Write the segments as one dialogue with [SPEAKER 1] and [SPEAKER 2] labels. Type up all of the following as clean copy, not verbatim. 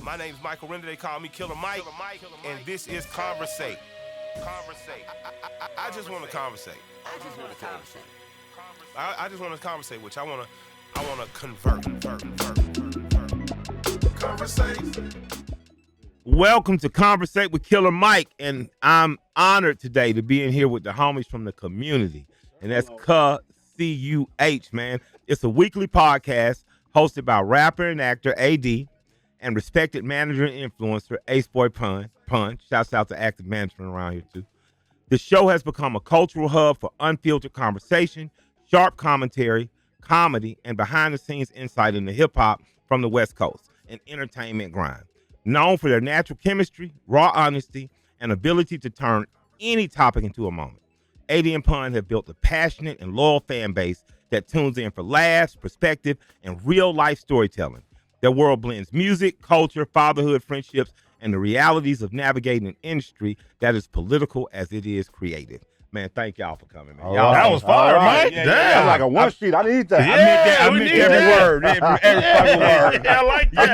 [SPEAKER 1] My name's Michael Render. They call me Killer Mike. And this is Conversate. I just want to conversate. I just want to conversate, which I want to convert. Conversate. Welcome to Conversate with Killer Mike, and I'm honored today to be in here with the homies from the community, and that's C-U-H, man. It's a weekly podcast hosted by rapper and actor AD and respected manager and influencer Ace Boy Pun. Shouts out to active management around here too. The show has become a cultural hub for unfiltered conversation, sharp commentary, comedy, and behind-the-scenes insight into hip-hop from the West Coast and entertainment grind. Known for their natural chemistry, raw honesty, and ability to turn any topic into a moment, AD and Pun have built a passionate and loyal fan base that tunes in for laughs, perspective, and real-life storytelling. Their world blends music, culture, fatherhood, friendships, and the realities of navigating an industry that is political as it is creative. Man, thank y'all for coming, man. Y'all,
[SPEAKER 2] that was fire, Mike.
[SPEAKER 3] Yeah, Damn.
[SPEAKER 2] Like a one sheet. I need that.
[SPEAKER 3] Yeah,
[SPEAKER 2] I need every word. Every fucking word.
[SPEAKER 3] Yeah, I like that.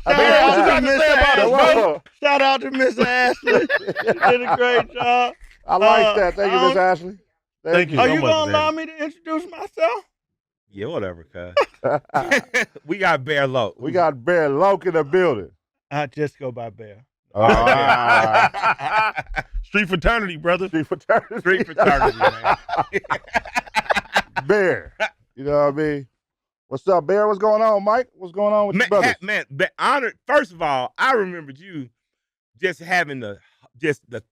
[SPEAKER 2] I need that.
[SPEAKER 4] Shout out to Miss Ashley. She did a great job.
[SPEAKER 2] I like that. Thank you, Miss Ashley.
[SPEAKER 3] Thank you
[SPEAKER 4] Are
[SPEAKER 3] so
[SPEAKER 4] you
[SPEAKER 3] much,
[SPEAKER 4] going to
[SPEAKER 3] man.
[SPEAKER 4] allow me to introduce myself?
[SPEAKER 1] Yeah, whatever, cuz. We got Bear Low.
[SPEAKER 2] We got Bear Loke in the building.
[SPEAKER 4] I just go by Bear.
[SPEAKER 3] Street fraternity, brother.
[SPEAKER 2] Street fraternity.
[SPEAKER 1] Street fraternity, man.
[SPEAKER 2] Bear. You know what I mean? What's up, Bear? What's going on, Mike? What's going on with your brothers?
[SPEAKER 1] Man, honored. First of all, I remembered you just having the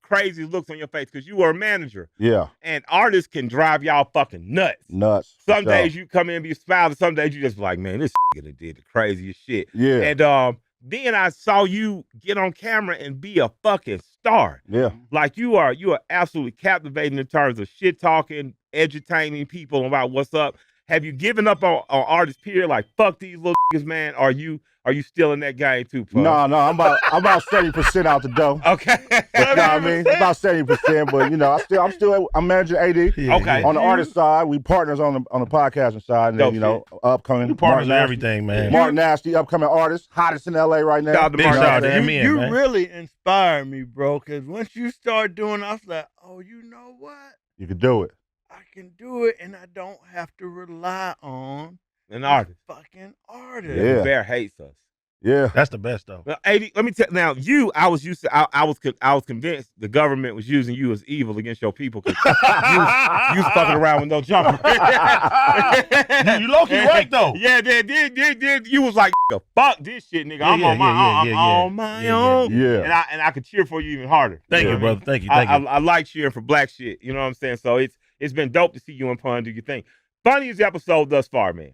[SPEAKER 1] crazy looks on your face because you were a manager.
[SPEAKER 2] Yeah.
[SPEAKER 1] And artists can drive y'all fucking nuts.
[SPEAKER 2] Nuts.
[SPEAKER 1] Some days you come in and be smiling. Some days you just be like, man, this done did the craziest shit.
[SPEAKER 2] Yeah.
[SPEAKER 1] And then I saw you get on camera and be a fucking star.
[SPEAKER 2] Yeah.
[SPEAKER 1] Like you are absolutely captivating in terms of shit talking, edutaining people about what's up. Have you given up on artists period? Like fuck these little niggas, man. Are you still in that game too, Pun?
[SPEAKER 2] No, I'm about 70% out the door.
[SPEAKER 1] Okay.
[SPEAKER 2] You know what I mean? About 70%, but you know, I'm managing AD.
[SPEAKER 3] Yeah,
[SPEAKER 1] Okay.
[SPEAKER 2] On the artist side, we partners on the podcasting side, and then
[SPEAKER 1] Dope
[SPEAKER 2] you know, upcoming
[SPEAKER 3] You partners
[SPEAKER 2] Mark
[SPEAKER 3] with everything, man.
[SPEAKER 2] Mark Nasty, upcoming artist, hottest in LA right now.
[SPEAKER 1] Shout out to
[SPEAKER 3] Big
[SPEAKER 1] Mark
[SPEAKER 3] shout out to
[SPEAKER 1] Nasty.
[SPEAKER 3] him in,
[SPEAKER 4] You
[SPEAKER 3] man.
[SPEAKER 4] really inspired me, bro, because once you start doing, I was like, oh, you know what?
[SPEAKER 2] You could do it.
[SPEAKER 4] I can do it, and I don't have to rely on
[SPEAKER 1] An artist.
[SPEAKER 4] fucking artist.
[SPEAKER 2] Yeah.
[SPEAKER 1] Bear hates us.
[SPEAKER 2] Yeah.
[SPEAKER 3] That's the best, though.
[SPEAKER 1] Now, AD, let me tell now. I was convinced the government was using you as evil against your people because you was fucking around with no jumper.
[SPEAKER 3] You low-key right, though.
[SPEAKER 1] Yeah, did. You was like, fuck this shit, nigga. I'm on my own.
[SPEAKER 2] Yeah.
[SPEAKER 1] And I could cheer for you even harder.
[SPEAKER 3] Thank you,
[SPEAKER 1] know what I mean?
[SPEAKER 3] brother. Thank you.
[SPEAKER 1] I like cheering for black shit. You know what I'm saying? So it's been dope to see you and Pun do your thing. Funniest episode thus far, man.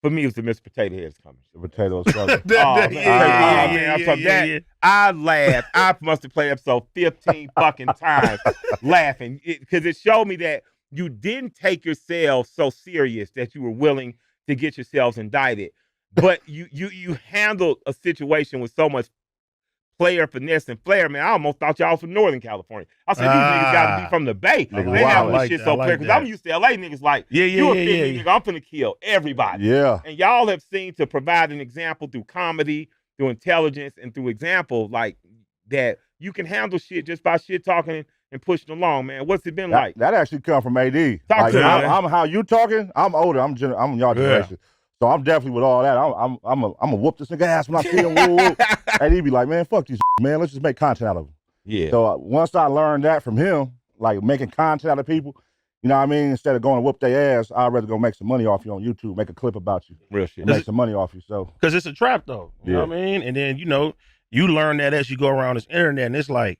[SPEAKER 1] For me, it was the Mr. Potato Head's coming.
[SPEAKER 2] The potatoes. Brother.
[SPEAKER 1] I laughed. I must have played episode 15 fucking times laughing because it showed me that you didn't take yourself so serious that you were willing to get yourselves indicted, but you handled a situation with so much player finesse and flair, man. I almost thought y'all was from Northern California. I said, these niggas got to be from the Bay.
[SPEAKER 2] Niggas
[SPEAKER 1] They have
[SPEAKER 2] wild.
[SPEAKER 1] this shit so clear because I'm used to LA niggas like, you a 50 nigga, I'm finna kill everybody.
[SPEAKER 2] Yeah.
[SPEAKER 1] And y'all have seen to provide an example through comedy, through intelligence, and through example like that you can handle shit just by shit talking and pushing along, man. What's it been like?
[SPEAKER 2] That actually come from AD.
[SPEAKER 1] Talk
[SPEAKER 2] like,
[SPEAKER 1] to me, man.
[SPEAKER 2] I'm how you talking. I'm older. I'm y'all generation. So I'm definitely with all that. I'm a whoop this nigga ass when I see him. Woo. And he'd be like, man, fuck these man. Let's just make content out of him.
[SPEAKER 1] Yeah.
[SPEAKER 2] So once I learned that from him, like making content out of people, you know what I mean? Instead of going to whoop their ass, I'd rather go make some money off you on YouTube, make a clip about you,
[SPEAKER 1] Real shit.
[SPEAKER 2] and make some money off you. So
[SPEAKER 3] Because it's a trap, though. You know what I mean? And then, you learn that as you go around this internet, and it's like,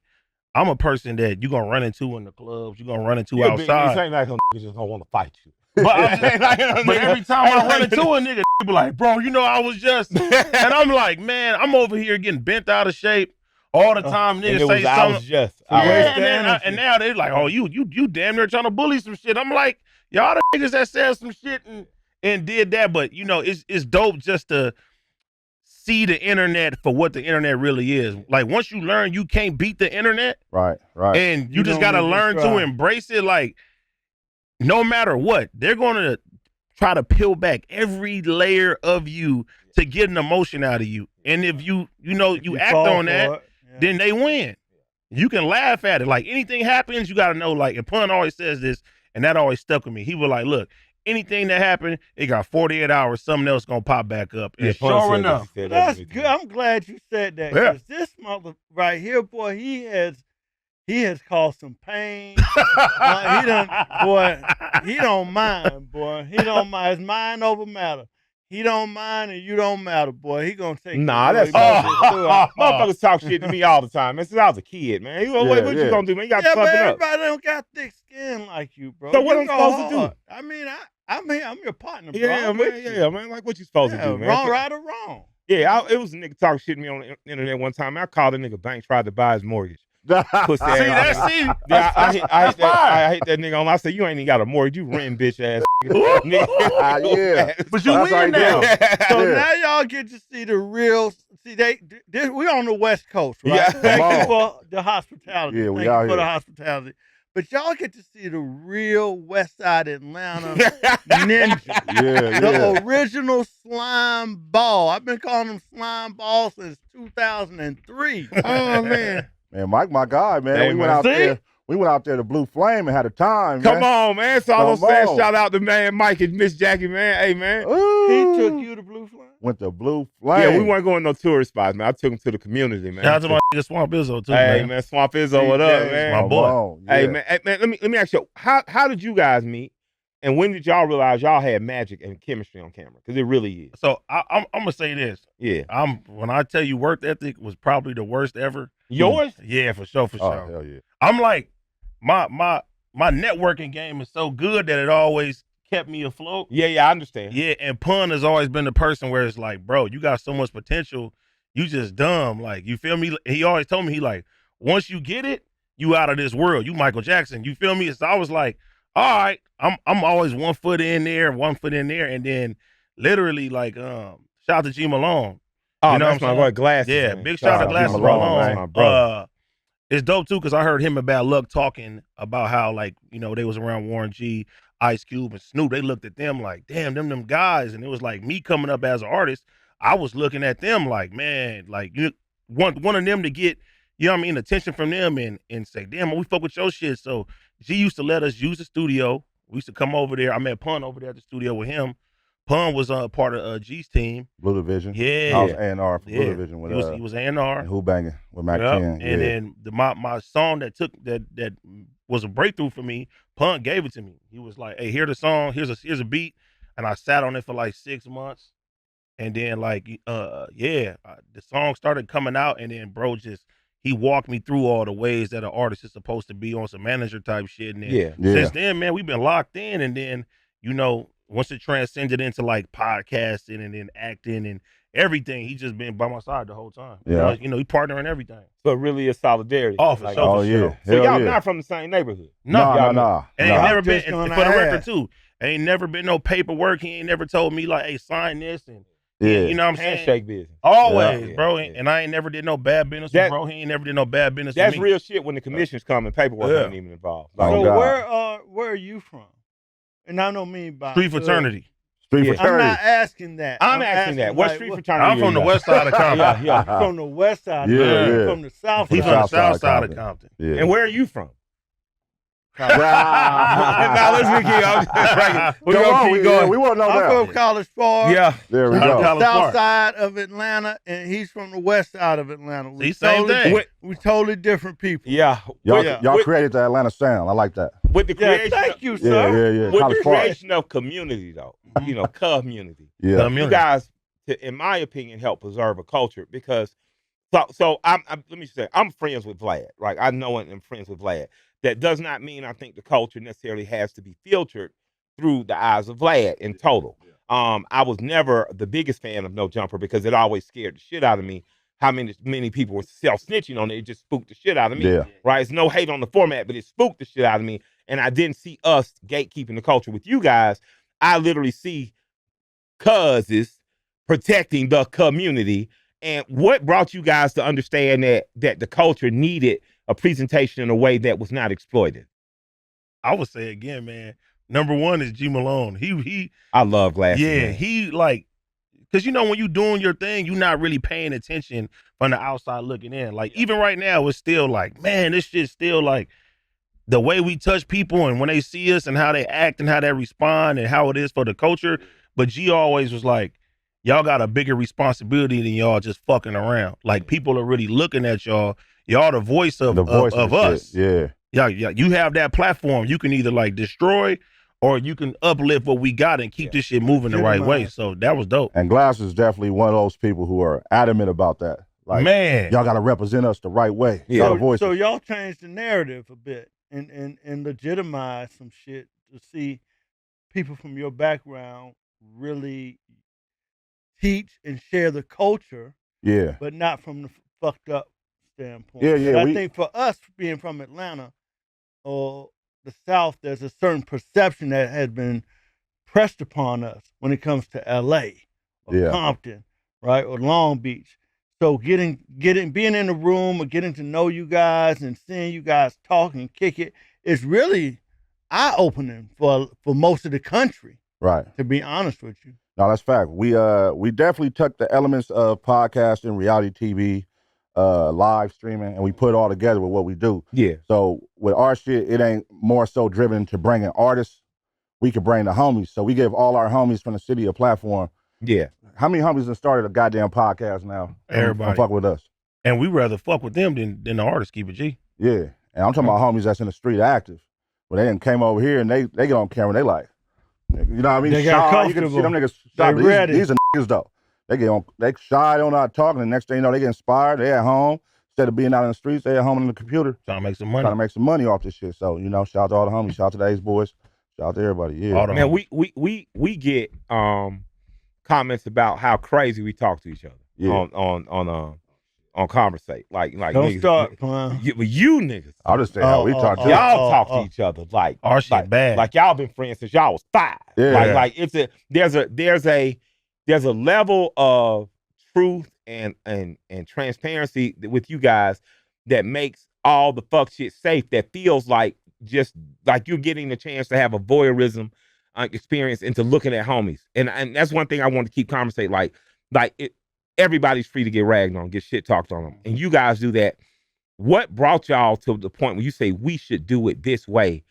[SPEAKER 3] I'm a person that you're going to run into in the clubs, you're going to run into outside.
[SPEAKER 1] This ain't like them niggas just don't want to fight you.
[SPEAKER 3] But every time I run into a nigga, be like, bro, I was just, and I'm like, man, I'm over here getting bent out of shape all the time. Niggas say something. And now they're like, oh, you damn near trying to bully some shit. I'm like, y'all the niggas that said some shit and did that. But it's dope just to see the internet for what the internet really is. Like once you learn you can't beat the internet,
[SPEAKER 2] right,
[SPEAKER 3] and you just gotta learn to embrace it. Like no matter what, they're gonna try to peel back every layer of you to get an emotion out of you. And if you act
[SPEAKER 4] fall
[SPEAKER 3] on
[SPEAKER 4] for
[SPEAKER 3] that,
[SPEAKER 4] it, yeah.
[SPEAKER 3] then they win. You can laugh at it. Like anything happens, you got to know. Like, and Pun always says this, and that always stuck with me. He was like, "Look, anything that happened, it got 48 hours. Something else gonna pop back up." And sure enough,
[SPEAKER 4] that's good. I'm glad you said that because this mother right here, boy, he has caused some pain. He don't mind, boy. He don't mind. It's mind over matter. He don't mind and you don't matter, boy. He gonna take.
[SPEAKER 1] Nah, that's motherfuckers talk shit to me all the time, man. Since I was a kid, man. What you gonna do, man? You got to toughen up.
[SPEAKER 4] Everybody don't got thick skin like you, bro.
[SPEAKER 1] So what I'm supposed to do?
[SPEAKER 4] I mean, I'm your partner, bro.
[SPEAKER 1] Yeah, man. Yeah, man. Like what you supposed to do, man?
[SPEAKER 4] Wrong, right, or wrong?
[SPEAKER 1] Yeah, it was a nigga talking shit to me on the internet one time. I called a nigga bank, tried to buy his mortgage. Pussy ass. I hit that nigga on. I said, you ain't even got a mortgage. You renting, bitch ass.
[SPEAKER 2] Yeah,
[SPEAKER 3] but you win now.
[SPEAKER 4] So now y'all get to see the real. See, we on the West Coast, right?
[SPEAKER 1] Yeah.
[SPEAKER 4] Thank you for the hospitality.
[SPEAKER 2] Yeah, we
[SPEAKER 4] Thank
[SPEAKER 2] out
[SPEAKER 4] you for
[SPEAKER 2] here.
[SPEAKER 4] the hospitality. But y'all get to see the real West Side Atlanta ninja. The original slime ball. I've been calling them slime ball since 2003.
[SPEAKER 1] Oh man.
[SPEAKER 2] Man, Mike, my guy, man.
[SPEAKER 1] Hey,
[SPEAKER 2] we
[SPEAKER 1] man.
[SPEAKER 2] went out there. We went out there to Blue Flame and had a time,
[SPEAKER 1] Come
[SPEAKER 2] man.
[SPEAKER 1] on, man. So I was saying, shout out to man Mike and Miss Jackie, man. Hey, man.
[SPEAKER 2] Ooh.
[SPEAKER 4] He took you to Blue Flame?
[SPEAKER 2] Went to Blue Flame.
[SPEAKER 1] Yeah, we weren't going to no tourist spots, man. I took him to the community, man.
[SPEAKER 3] Shout out to my nigga Swamp Izzo too,
[SPEAKER 1] Hey,
[SPEAKER 3] man.
[SPEAKER 1] man, Swamp Izzo, what up, man?
[SPEAKER 3] My boy.
[SPEAKER 1] Hey, man, let me ask you, how did you guys meet, and when did y'all realize y'all had magic and chemistry on camera? Because it really is.
[SPEAKER 3] So I'm gonna say this.
[SPEAKER 1] Yeah.
[SPEAKER 3] When I tell you work ethic was probably the worst ever.
[SPEAKER 1] Yours?
[SPEAKER 3] Yeah, for sure.
[SPEAKER 2] Oh, hell yeah.
[SPEAKER 3] I'm like, my networking game is so good that it always kept me afloat.
[SPEAKER 1] Yeah, I understand.
[SPEAKER 3] Yeah, and Pun has always been the person where it's like, bro, you got so much potential, you just dumb. Like, you feel me? He always told me, he like, once you get it, you out of this world. You Michael Jackson. You feel me? So I was like, all right, I'm always 1 foot in there, 1 foot in there, and then literally like, shout out to G Malone.
[SPEAKER 1] Oh,
[SPEAKER 3] you know
[SPEAKER 1] that's
[SPEAKER 3] what I'm
[SPEAKER 1] my
[SPEAKER 3] saying?
[SPEAKER 1] boy Glasses.
[SPEAKER 3] Yeah,
[SPEAKER 1] man.
[SPEAKER 3] big shout out to Glasses
[SPEAKER 1] Malone, man. My brother.
[SPEAKER 3] It's dope too because I heard him and Bad Luck talking about how, like, you know, they was around Warren G, Ice Cube, and Snoop. They looked at them like, damn, them guys. And it was like me coming up as an artist. I was looking at them like, man, like, you want of them to get, you know what I mean, attention from them and say, damn, we fuck with your shit. So G used to let us use the studio. We used to come over there. I met Pun over there at the studio with him. Pun was part of G's team.
[SPEAKER 2] Blue Division.
[SPEAKER 3] Yeah.
[SPEAKER 2] I was A&R for Blue Division with
[SPEAKER 3] he was A&R.
[SPEAKER 2] and Who Banging with Mac
[SPEAKER 3] Yep.
[SPEAKER 2] 10.
[SPEAKER 3] And then my song that was a breakthrough for me, Pun gave it to me. He was like, hey, here's the song, here's a beat. And I sat on it for like 6 months. And then like, the song started coming out, and then bro he walked me through all the ways that an artist is supposed to be on some manager type shit. And then since then, man, we've been locked in. And then, you know, once it transcended into like podcasting and then acting and everything, he just been by my side the whole time.
[SPEAKER 2] Yeah.
[SPEAKER 3] You know, he partner in everything.
[SPEAKER 1] So it really is solidarity.
[SPEAKER 3] Oh, for sure.
[SPEAKER 2] Yeah.
[SPEAKER 1] So y'all not from the same neighborhood?
[SPEAKER 2] No.
[SPEAKER 3] Ain't never been,
[SPEAKER 4] just
[SPEAKER 3] for
[SPEAKER 4] gonna
[SPEAKER 3] the record
[SPEAKER 4] ask.
[SPEAKER 3] too, ain't never been no paperwork. He ain't never told me like, hey, sign this. And
[SPEAKER 2] Yeah.
[SPEAKER 3] you know what I'm saying?
[SPEAKER 1] Handshake business.
[SPEAKER 3] Always,
[SPEAKER 1] Yeah.
[SPEAKER 3] bro.
[SPEAKER 1] Yeah.
[SPEAKER 3] And I ain't never did no bad business with bro. He ain't never did no bad business
[SPEAKER 1] That's
[SPEAKER 3] with me.
[SPEAKER 1] real shit when the commissions come and paperwork ain't even involved.
[SPEAKER 2] Oh,
[SPEAKER 4] So
[SPEAKER 2] God.
[SPEAKER 4] where are you from? And I know me by
[SPEAKER 3] Street fraternity.
[SPEAKER 2] Street
[SPEAKER 4] I'm
[SPEAKER 2] fraternity.
[SPEAKER 4] not asking that.
[SPEAKER 1] I'm asking that. What
[SPEAKER 4] like,
[SPEAKER 1] street fraternity?
[SPEAKER 3] I'm from the
[SPEAKER 1] you
[SPEAKER 3] west side of Compton.
[SPEAKER 1] Yeah.
[SPEAKER 4] From the west side.
[SPEAKER 2] Yeah,
[SPEAKER 4] man.
[SPEAKER 2] yeah.
[SPEAKER 4] From the south.
[SPEAKER 3] He's
[SPEAKER 2] From
[SPEAKER 3] from
[SPEAKER 2] the
[SPEAKER 3] the south side of Compton.
[SPEAKER 2] Yeah.
[SPEAKER 1] And where are you from?
[SPEAKER 2] Nah,
[SPEAKER 1] Now let's keep
[SPEAKER 2] we
[SPEAKER 1] keep going.
[SPEAKER 2] We want to know
[SPEAKER 4] I'm
[SPEAKER 2] that.
[SPEAKER 4] from College Park.
[SPEAKER 1] Yeah.
[SPEAKER 2] There we
[SPEAKER 3] Shout out
[SPEAKER 2] go.
[SPEAKER 3] College
[SPEAKER 4] South
[SPEAKER 3] Park.
[SPEAKER 4] side of Atlanta, and he's from the west side of Atlanta.
[SPEAKER 3] See, same thing.
[SPEAKER 4] We totally different people.
[SPEAKER 1] Yeah.
[SPEAKER 2] Y'all created the Atlanta sound. I like that.
[SPEAKER 1] With the
[SPEAKER 4] Yeah,
[SPEAKER 1] creation,
[SPEAKER 4] thank you,
[SPEAKER 2] Yeah,
[SPEAKER 4] sir.
[SPEAKER 2] yeah.
[SPEAKER 1] with
[SPEAKER 2] College
[SPEAKER 1] the
[SPEAKER 2] Park.
[SPEAKER 1] creation of community, though, you know, community.
[SPEAKER 2] Yeah.
[SPEAKER 1] You guys, in my opinion, help preserve a culture because. So let me say, I'm friends with Vlad. Like I know and am friends with Vlad. That does not mean I think the culture necessarily has to be filtered through the eyes of Vlad in total. I was never the biggest fan of No Jumper because it always scared the shit out of me. How many people were self-snitching on it. It just spooked the shit out of me.
[SPEAKER 2] Yeah.
[SPEAKER 1] Right? It's no hate on the format, but it spooked the shit out of me. And I didn't see us gatekeeping the culture with you guys. I literally see cuzes protecting the community. And what brought you guys to understand that the culture needed a presentation in a way that was not exploited?
[SPEAKER 3] I would say again, man. Number one is G Malone. He
[SPEAKER 1] I love Glasses.
[SPEAKER 3] yeah,
[SPEAKER 1] man.
[SPEAKER 3] he like because when you doing your thing, you're not really paying attention from the outside looking in. Like even right now, it's still like, man, this shit's still like the way we touch people and when they see us and how they act and how they respond and how it is for the culture. But G always was like, y'all got a bigger responsibility than y'all just fucking around. Like people are really looking at y'all. Y'all the voice of us.
[SPEAKER 2] Shit.
[SPEAKER 3] Yeah. You have that platform. You can either like destroy or you can uplift what we got and keep this shit moving the right way. So that was dope.
[SPEAKER 2] And Glass is definitely one of those people who are adamant about that. Like,
[SPEAKER 3] man,
[SPEAKER 2] y'all got to represent us the right way. Yeah.
[SPEAKER 4] So y'all changed the narrative a bit and legitimize some shit to see people from your background really teach and share the culture.
[SPEAKER 2] Yeah.
[SPEAKER 4] But not from the fucked up standpoint.
[SPEAKER 2] Yeah.
[SPEAKER 4] I think for us being from Atlanta or the South, there's a certain perception that has been pressed upon us when it comes to LA or Compton, right? Or Long Beach. So being in the room or getting to know you guys and seeing you guys talk and kick it is really eye-opening for most of the country.
[SPEAKER 2] Right.
[SPEAKER 4] To be honest with you.
[SPEAKER 2] No, that's fact. We definitely took the elements of podcasting, reality TV, live streaming, and we put it all together with what we do.
[SPEAKER 1] Yeah.
[SPEAKER 2] So with our shit, it ain't more so driven to bringing artists. We could bring the homies. So we give all our homies from the city a platform.
[SPEAKER 1] Yeah.
[SPEAKER 2] How many homies have started a goddamn podcast now?
[SPEAKER 3] Everybody.
[SPEAKER 2] Fuck with us.
[SPEAKER 3] And we rather fuck with them than the artists, keep it G.
[SPEAKER 2] Yeah. And I'm talking about homies that's in the street active. But they done came over here and they get on camera and they like, you know what I mean?
[SPEAKER 4] They got
[SPEAKER 2] shy. You can see them niggas shy. These are niggas though. They shy, don't know how to talk, and the next thing you know, they get inspired. They at home. Instead of being out in the streets, they at home on the computer.
[SPEAKER 3] Trying to make some money.
[SPEAKER 2] Trying to make some money off this shit. So, shout out to all the homies. Shout out to the Ace Boys. Shout out to everybody. Yeah.
[SPEAKER 1] Man, we get comments about how crazy we talk to each other on Conversate. Like
[SPEAKER 4] don't
[SPEAKER 1] niggas,
[SPEAKER 4] start playing.
[SPEAKER 1] You niggas.
[SPEAKER 2] I'll just say how we talk to
[SPEAKER 1] y'all talk to each other like
[SPEAKER 3] our shit bad.
[SPEAKER 1] Like y'all been friends since y'all was 5.
[SPEAKER 2] Yeah.
[SPEAKER 1] Like there's a level of truth and transparency with you guys that makes all the fuck shit safe. That feels like just like you're getting the chance to have a voyeurism experience into looking at homies, and that's one thing I want to keep conversate. Everybody's free to get ragged on, get shit talked on them, and you guys do that. What brought y'all to the point where you say we should do it this way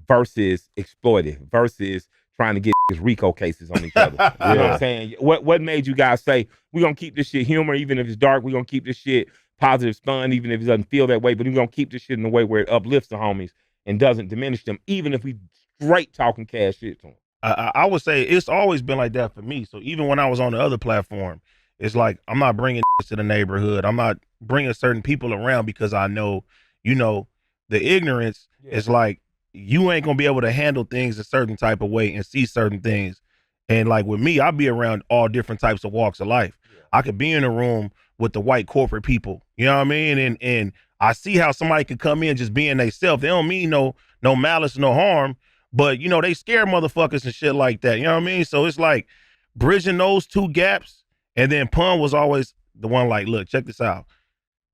[SPEAKER 1] versus exploitive, versus trying to get RICO cases on each other? You know what I'm saying? What made you guys say we're gonna keep this shit humor even if it's dark? We're gonna keep this shit positive, fun, even if it doesn't feel that way. But we're gonna keep this shit in a way where it uplifts the homies and doesn't diminish them, even if we straight talking cash shit to them.
[SPEAKER 3] I would say it's always been like that for me. So even when I was on the other platform, it's like I'm not bringing to the neighborhood. I'm not bringing certain people around because I know, the ignorance is like you ain't gonna be able to handle things a certain type of way and see certain things. And like with me, I'll be around all different types of walks of life. I could be in a room with the white corporate people, you know what I mean? And I see how somebody could come in just being they self. They don't mean no malice, no harm, but they scare motherfuckers and shit like that. You know what I mean? So it's like bridging those two gaps. And then Pun was always the one like, look, check this out.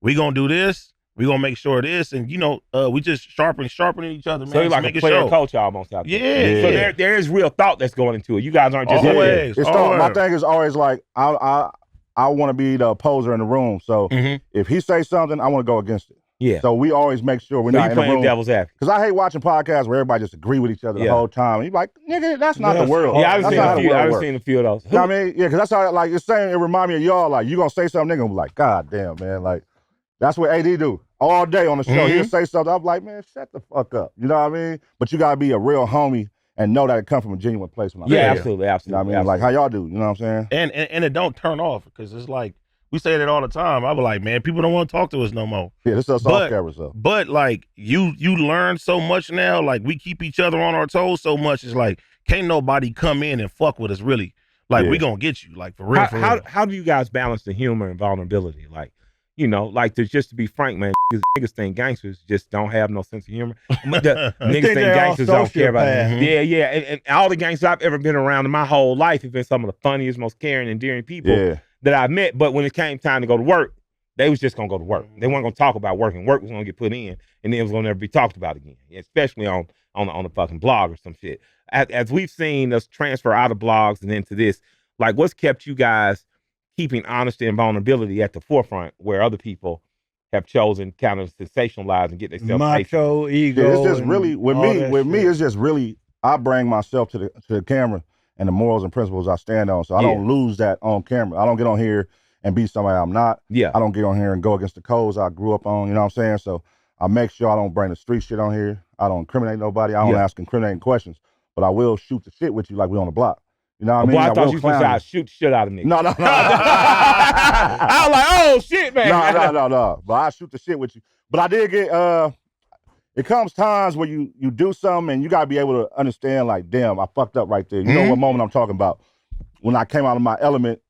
[SPEAKER 3] We gonna do this. We gonna make sure this, and we just sharpening each other, man.
[SPEAKER 1] So you're like a player coach almost out there.
[SPEAKER 3] Yeah.
[SPEAKER 1] So there is real thought that's going into it. You guys aren't just
[SPEAKER 3] always.
[SPEAKER 2] My thing is always like I want to be the opposer in the room. So if he says something, I want to go against it.
[SPEAKER 1] Yeah.
[SPEAKER 2] So we always make sure we're not in the room.
[SPEAKER 1] Devil's advocate.
[SPEAKER 2] Because I hate watching podcasts where everybody just agree with each other the whole time. And you're like, nigga, that's not the world.
[SPEAKER 1] Yeah, I've seen a few of those.
[SPEAKER 2] You know what I mean? Yeah, because that's how it's saying. It remind me of y'all. Like you gonna say something, nigga, I'm like, God damn, man. Like that's what AD do all day on the show. He'll say something. I'm like, man, shut the fuck up. You know what I mean? But you gotta be a real homie and know that it comes from a genuine place.
[SPEAKER 1] Absolutely.
[SPEAKER 2] You know what I mean? Like how y'all do. You know what I'm saying?
[SPEAKER 3] And it don't turn off because it's like. We say that all the time. I be like, man, people don't want to talk to us no more.
[SPEAKER 2] Yeah, this is off camera stuff.
[SPEAKER 3] But like you learn so much now. Like we keep each other on our toes so much. It's like can't nobody come in and fuck with us really. Like we gonna get you. Like for real.
[SPEAKER 1] How do you guys balance the humor and vulnerability? Like just to be frank, man, niggas think gangsters just don't have no sense of humor. The niggas think gangsters don't care about it. Yeah. And all the gangsters I've ever been around in my whole life have been some of the funniest, most caring, endearing people that I met. But when it came time to go to work, they was just gonna go to work. They weren't gonna talk about work, and work was gonna get put in, and then it was gonna never be talked about again, especially on the fucking blog or some shit. As we've seen us transfer out of blogs and into this, Like, what's kept you guys keeping honesty and vulnerability at the forefront where other people have chosen kind of sensationalize and get themselves
[SPEAKER 4] macho ego?
[SPEAKER 2] Yeah, it's just really with me. It's just really I bring myself to the camera and the morals and principles I stand on. So I don't lose that on camera. I don't get on here and be somebody I'm not.
[SPEAKER 1] Yeah.
[SPEAKER 2] I don't get on here and go against the codes I grew up on. You know what I'm saying? So I make sure I don't bring the street shit on here. I don't incriminate nobody. I don't ask incriminating questions. But I will shoot the shit with you like we on the block. You know what I mean?
[SPEAKER 1] Boy, I thought you said shoot shit out of niggas.
[SPEAKER 2] No.
[SPEAKER 1] I was like, oh shit, man.
[SPEAKER 2] No. But I shoot the shit with you. But I did get it comes times where you do something and you gotta be able to understand, like, damn, I fucked up right there. You know what moment I'm talking about? When I came out of my element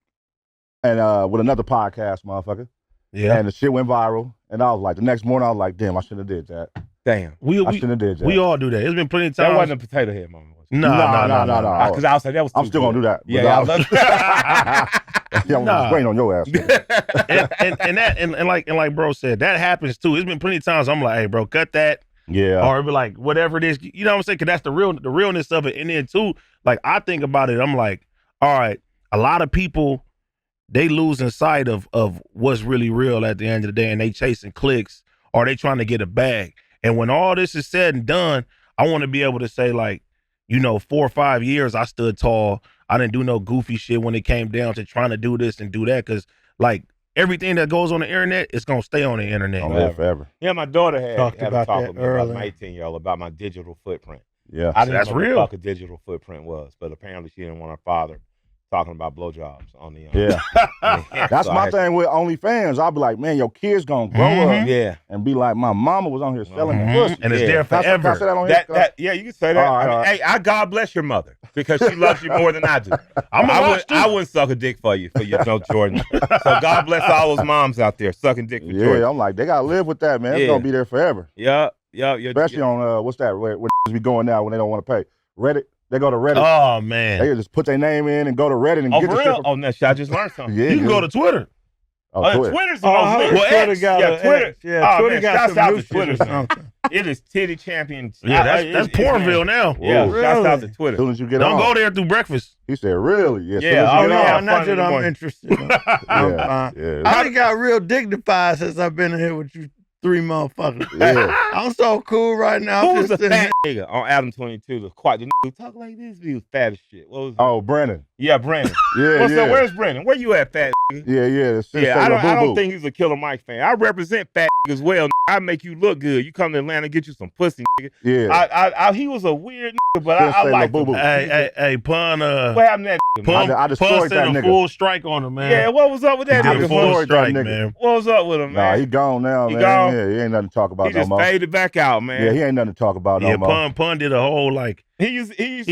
[SPEAKER 2] and with another podcast, motherfucker.
[SPEAKER 3] Yeah.
[SPEAKER 2] And the shit went viral. And I was like, the next morning I was like, damn, I shouldn't have did that.
[SPEAKER 1] Damn.
[SPEAKER 2] I shouldn't have did that.
[SPEAKER 3] We all do that. It's been plenty of times.
[SPEAKER 1] That wasn't a potato head moment.
[SPEAKER 3] No.
[SPEAKER 1] Because I was like, that was
[SPEAKER 2] I'm still gonna do that.
[SPEAKER 1] Yeah,
[SPEAKER 2] I'm just waiting on your ass.
[SPEAKER 3] and like bro said, that happens too. It's been plenty of times I'm like, hey bro, cut that.
[SPEAKER 2] Yeah.
[SPEAKER 3] Or be like, whatever it is, you know what I'm saying? Cause that's the realness of it. And then too, like I think about it, I'm like, all right, a lot of people, they losing sight of what's really real at the end of the day, and they chasing clicks or they trying to get a bag. And when all this is said and done, I want to be able to say, like, 4 or 5 years I stood tall. I didn't do no goofy shit when it came down to trying to do this and do that. Cause like everything that goes on the internet, it's gonna stay on the internet.
[SPEAKER 2] Forever.
[SPEAKER 1] Yeah, my daughter had
[SPEAKER 4] Talked
[SPEAKER 1] a
[SPEAKER 4] about
[SPEAKER 1] talk
[SPEAKER 4] that
[SPEAKER 1] with me about
[SPEAKER 4] earlier.
[SPEAKER 1] my 18-year-old about my digital footprint.
[SPEAKER 2] Yeah.
[SPEAKER 1] I didn't
[SPEAKER 3] That's
[SPEAKER 1] know what the
[SPEAKER 3] real.
[SPEAKER 1] fuck a digital footprint was, but apparently she didn't want her father talking about blowjobs on the
[SPEAKER 2] That's my thing with OnlyFans. I'll be like, man, your kid's gonna grow up and be like, my mama was on here selling the pussy.
[SPEAKER 3] And it's there forever.
[SPEAKER 2] Can I say that on here?
[SPEAKER 1] Yeah, you can say that.
[SPEAKER 2] All right.
[SPEAKER 1] Hey, God bless your mother because she loves you more than I do. I wouldn't suck a dick for you no Jordan. So God bless all those moms out there sucking dick for Jordan.
[SPEAKER 2] Yeah, I'm like, they gotta live with that, man. It's gonna be there forever.
[SPEAKER 1] Yeah.
[SPEAKER 2] Especially on what's that? Where be going now when they don't want to pay? Reddit. They go to Reddit.
[SPEAKER 3] Oh man.
[SPEAKER 2] They just put their name in and go to Reddit and get the shit.
[SPEAKER 1] Oh, no, I just learned something.
[SPEAKER 2] Yeah,
[SPEAKER 3] you can go to Twitter.
[SPEAKER 1] Twitter's the most lit.
[SPEAKER 4] Twitter got
[SPEAKER 1] Twitter.
[SPEAKER 4] Twitter got
[SPEAKER 1] shouts out
[SPEAKER 4] some
[SPEAKER 1] to
[SPEAKER 4] new
[SPEAKER 1] Twitter.
[SPEAKER 4] shit or something.
[SPEAKER 1] It is titty champion.
[SPEAKER 3] Yeah, that's Pornville now.
[SPEAKER 1] Yeah,
[SPEAKER 2] Whoa.
[SPEAKER 1] shouts out to Twitter.
[SPEAKER 2] As soon as you get
[SPEAKER 3] Don't
[SPEAKER 2] on.
[SPEAKER 3] go there through breakfast.
[SPEAKER 2] He said, really? Yeah.
[SPEAKER 4] Not that I'm interested. I done got real dignified since I've been here with you 3 motherfuckers.
[SPEAKER 2] Yeah.
[SPEAKER 4] I'm so cool right now.
[SPEAKER 1] Who was the fat nigga on Adam 22? The nigga who talk like this? He was fat as shit. What was it?
[SPEAKER 2] Oh, Brennan.
[SPEAKER 1] Yeah, Brennan.
[SPEAKER 2] Yeah,
[SPEAKER 1] What's up? Where's Brennan? Where you at, fat nigga?
[SPEAKER 2] Yeah.
[SPEAKER 1] I don't think he's a Killer Mike fan. I represent fat as well. I make you look good. You come to Atlanta, get you some pussy, nigga.
[SPEAKER 2] Yeah.
[SPEAKER 1] He was a weird nigga, but I like him.
[SPEAKER 3] Hey, Pun.
[SPEAKER 1] What happened to that nigga, man?
[SPEAKER 2] I destroyed that
[SPEAKER 3] sent a
[SPEAKER 2] nigga.
[SPEAKER 3] full strike on him, man.
[SPEAKER 1] Yeah, what was up with that
[SPEAKER 3] He did a
[SPEAKER 1] nigga?
[SPEAKER 3] full
[SPEAKER 2] destroyed that
[SPEAKER 3] strike,
[SPEAKER 2] nigga.
[SPEAKER 3] man.
[SPEAKER 1] What was up with him, man?
[SPEAKER 2] Nah, he gone now, man.
[SPEAKER 1] Gone?
[SPEAKER 2] Yeah, he ain't nothing to talk about
[SPEAKER 1] He
[SPEAKER 2] no
[SPEAKER 1] just
[SPEAKER 2] more.
[SPEAKER 1] faded back out, man.
[SPEAKER 2] Yeah, he ain't nothing to talk about no more.
[SPEAKER 3] Pun did a whole
[SPEAKER 1] He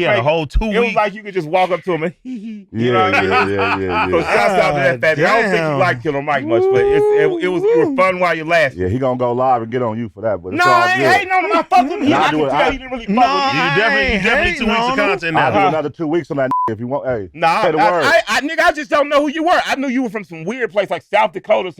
[SPEAKER 3] had a whole 2 weeks.
[SPEAKER 1] It was like you could just walk up to him and you know what I mean?
[SPEAKER 2] Yeah.
[SPEAKER 1] So shouts out to that fat nigga. I don't think you like Killer Mike much, but it was fun while you lasted.
[SPEAKER 2] Yeah, he gonna go live and get on you for that, but it's
[SPEAKER 1] No,
[SPEAKER 2] all
[SPEAKER 1] I ain't
[SPEAKER 2] good.
[SPEAKER 1] hating on him. I fucked with him.
[SPEAKER 2] Nah,
[SPEAKER 1] I can tell he didn't really fuck with me.
[SPEAKER 3] You definitely 2 weeks of content
[SPEAKER 2] I'll do
[SPEAKER 3] now.
[SPEAKER 2] another 2 weeks on that if you want. Hey,
[SPEAKER 1] Nah,
[SPEAKER 2] say the word.
[SPEAKER 1] nigga, I just don't know who you were. I knew you were from some weird place like South Dakota,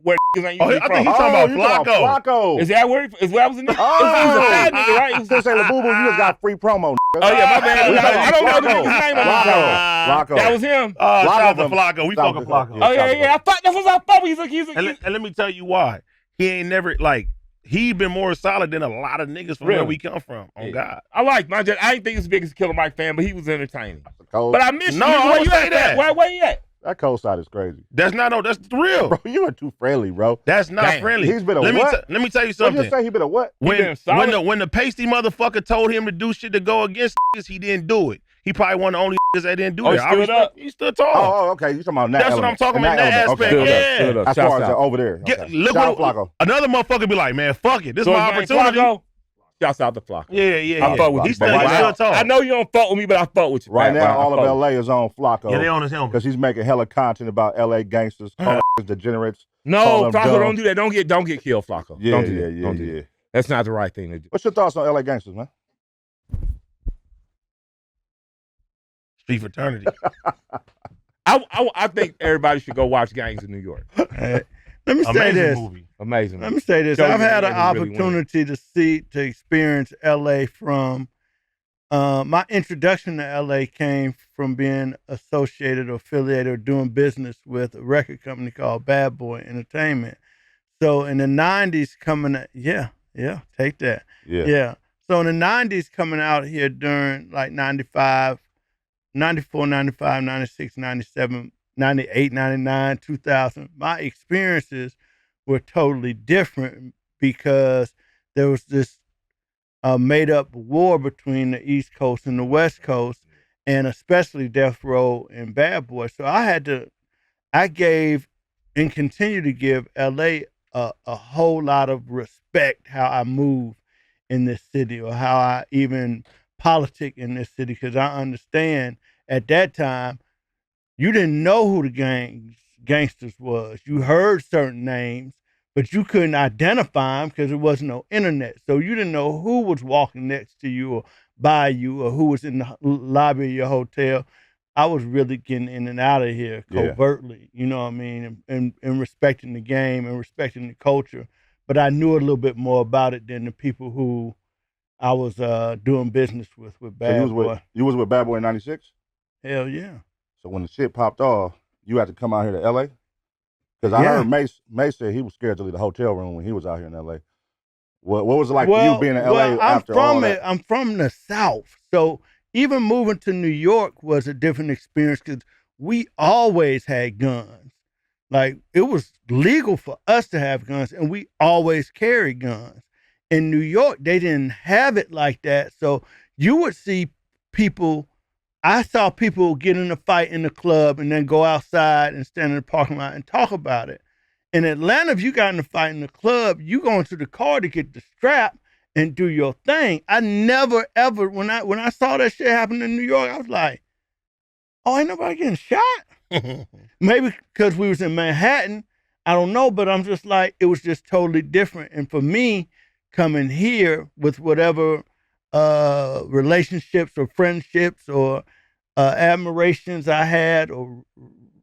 [SPEAKER 1] where niggas ain't usually
[SPEAKER 3] I
[SPEAKER 1] from.
[SPEAKER 3] think he's talking about
[SPEAKER 2] Flacco.
[SPEAKER 1] Is that where was a nigga?
[SPEAKER 2] Oh.
[SPEAKER 1] He was a fat nigga, right? He was
[SPEAKER 2] Since say the boo boo, you just got free promo.
[SPEAKER 1] Oh yeah, my bad. I don't know the nigga's name.
[SPEAKER 2] Flacco.
[SPEAKER 1] That was him.
[SPEAKER 3] Shout out to
[SPEAKER 2] Flacco.
[SPEAKER 3] Flacco. We fucking Flacco.
[SPEAKER 1] Oh yeah. I thought that's what I thought. He's
[SPEAKER 3] And let me tell you why. He ain't never he been more solid than a lot of niggas from where we come from. Oh God.
[SPEAKER 1] I like my. I ain't think he's the biggest Killer Mike fan, but he was entertaining.
[SPEAKER 2] Cold.
[SPEAKER 1] But I miss you.
[SPEAKER 3] No,
[SPEAKER 1] Where
[SPEAKER 3] I
[SPEAKER 1] you
[SPEAKER 3] won't say
[SPEAKER 1] at?
[SPEAKER 3] that.
[SPEAKER 1] Where you at?
[SPEAKER 2] That cold side is crazy.
[SPEAKER 3] That's the real.
[SPEAKER 2] Bro, you are too friendly, bro.
[SPEAKER 3] That's not
[SPEAKER 1] Damn.
[SPEAKER 3] friendly.
[SPEAKER 2] He's been a
[SPEAKER 3] let
[SPEAKER 2] what?
[SPEAKER 3] Me tell you
[SPEAKER 2] What
[SPEAKER 3] something.
[SPEAKER 2] you say he been a what?
[SPEAKER 1] been solid?
[SPEAKER 3] When the pasty motherfucker told him to do shit to go against niggas, he didn't do it. He probably one of the only niggas that didn't do
[SPEAKER 1] Oh,
[SPEAKER 3] it.
[SPEAKER 1] he stood up?
[SPEAKER 3] He stood tall.
[SPEAKER 2] Oh, okay. You talking about that?
[SPEAKER 3] That's what I'm talking about.
[SPEAKER 2] In
[SPEAKER 3] That
[SPEAKER 2] element.
[SPEAKER 3] aspect.
[SPEAKER 2] Okay.
[SPEAKER 3] Yeah.
[SPEAKER 2] As far as over there. Okay.
[SPEAKER 3] Look
[SPEAKER 2] Shout
[SPEAKER 3] what
[SPEAKER 2] out Flacco.
[SPEAKER 3] another motherfucker be like, man, fuck it. This is
[SPEAKER 1] So
[SPEAKER 3] my
[SPEAKER 1] his name
[SPEAKER 3] opportunity.
[SPEAKER 1] Flacco? Shouts out to Flacco.
[SPEAKER 3] Yeah.
[SPEAKER 1] I fuck with
[SPEAKER 3] He
[SPEAKER 1] you.
[SPEAKER 3] stood
[SPEAKER 2] But
[SPEAKER 3] tall.
[SPEAKER 1] I know you don't fuck with me, but I fuck with you.
[SPEAKER 2] Right
[SPEAKER 1] man.
[SPEAKER 2] now, all
[SPEAKER 1] I
[SPEAKER 2] of
[SPEAKER 1] fuck
[SPEAKER 2] LA is on Flacco.
[SPEAKER 3] Yeah, they on his helmet.
[SPEAKER 2] Because he's making hella content about LA gangsters, calling degenerates.
[SPEAKER 1] No,
[SPEAKER 2] Call him
[SPEAKER 1] Flacco,
[SPEAKER 2] dumb.
[SPEAKER 1] don't do that. Don't get killed, Flacco.
[SPEAKER 2] Yeah,
[SPEAKER 1] Don't do that. Don't do that. That's not the right thing to do.
[SPEAKER 2] What's your thoughts on LA gangsters, man?
[SPEAKER 3] Street fraternity.
[SPEAKER 1] I think everybody should go watch Gangs in New York.
[SPEAKER 4] Let me say
[SPEAKER 3] Amazing
[SPEAKER 4] this.
[SPEAKER 3] movie.
[SPEAKER 1] Amazing.
[SPEAKER 4] Let me say this.
[SPEAKER 1] Show
[SPEAKER 4] I've
[SPEAKER 1] you
[SPEAKER 4] had an
[SPEAKER 1] niggas really
[SPEAKER 4] opportunity to experience LA from my introduction to LA came from being associated or affiliated or doing business with a record company called Bad Boy Entertainment. So in the 90s take that. Yeah. So in the 90s coming out here during like 95, 94, 95, 96, 97, 98, 99, 2000, my experiences were totally different because there was this made up war between the East Coast and the West Coast, and especially Death Row and Bad Boy. So I gave and continue to give LA a whole lot of respect how I move in this city or how I even politic in this city, because I understand at that time you didn't know who the gangsters was. You heard certain names, but you couldn't identify them because there wasn't no internet. So you didn't know who was walking next to you or by you or who was in the lobby of your hotel. I was really getting in and out of here covertly, you know what I mean, and respecting the game and respecting the culture. But I knew a little bit more about it than the people who I was doing business with Bad Boy.
[SPEAKER 2] You was with Bad Boy in 96?
[SPEAKER 4] Hell yeah.
[SPEAKER 2] So when the shit popped off, you had to come out here to LA? Because I heard Mace said he was scared to leave the hotel room when he was out here in LA. What was it like for you being in LA after all that?
[SPEAKER 4] I'm from the South. So even moving to New York was a different experience because we always had guns. Like, it was legal for us to have guns, and we always carried guns. In New York, they didn't have it like that. So you would see people, I saw people get in a fight in the club and then go outside and stand in the parking lot and talk about it. In Atlanta, if you got in a fight in the club, you go into the car to get the strap and do your thing. I never, ever, when I saw that shit happen in New York, I was like, oh, ain't nobody getting shot? Maybe because we was in Manhattan, I don't know, but I'm just like, it was just totally different. And for me, coming here with whatever relationships or friendships or admirations I had or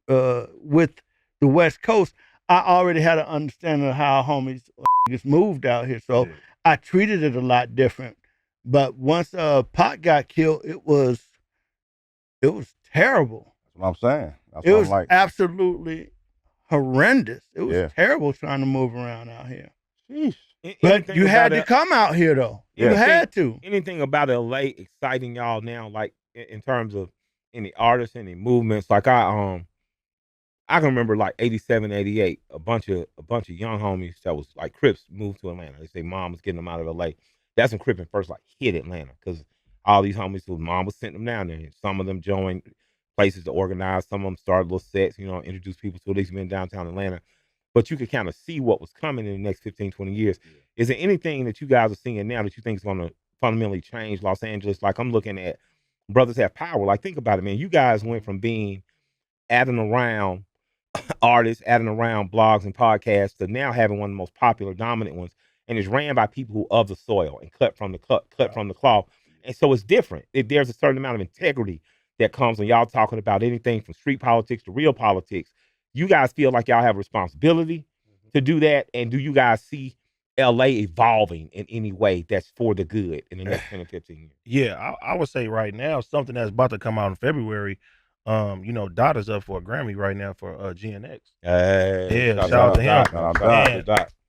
[SPEAKER 4] with the West Coast, I already had an understanding of how homies just moved out here. So I treated it a lot different. But once Pac got killed, it was terrible.
[SPEAKER 2] That's what I'm saying.
[SPEAKER 4] It was absolutely horrendous. It was terrible trying to move around out here.
[SPEAKER 2] Sheesh.
[SPEAKER 4] But you had to come out here, though. You had to.
[SPEAKER 1] Anything about LA exciting y'all now, like in terms of any artists, any movements? Like I can remember like 87, 88, a bunch of young homies that was like Crips moved to Atlanta. They say mom was getting them out of LA. That's when Crippin' first like hit Atlanta because all these homies whose mom was sending them down there. Some of them joined places to organize. Some of them started little sets, introduce people to at least in downtown Atlanta. But you could kind of see what was coming in the next 15, 20 years. Is there anything that you guys are seeing now that you think is going to fundamentally change Los Angeles? Like I'm looking at Brothers Have Power. Like think about it, man. You guys went from being adding around artists, adding around blogs and podcasts to now having one of the most popular, dominant ones. And it's ran by people who of the soil and cut from the cloth. And so it's different. There's a certain amount of integrity that comes when y'all talking about anything from street politics to real politics. You guys feel like y'all have a responsibility to do that? And do you guys see LA evolving in any way that's for the good in the next 10 or 15 years?
[SPEAKER 3] Yeah, I would say right now, something that's about to come out in February, Dot is up for a Grammy right now for GNX.
[SPEAKER 1] Hey,
[SPEAKER 3] shout out to him.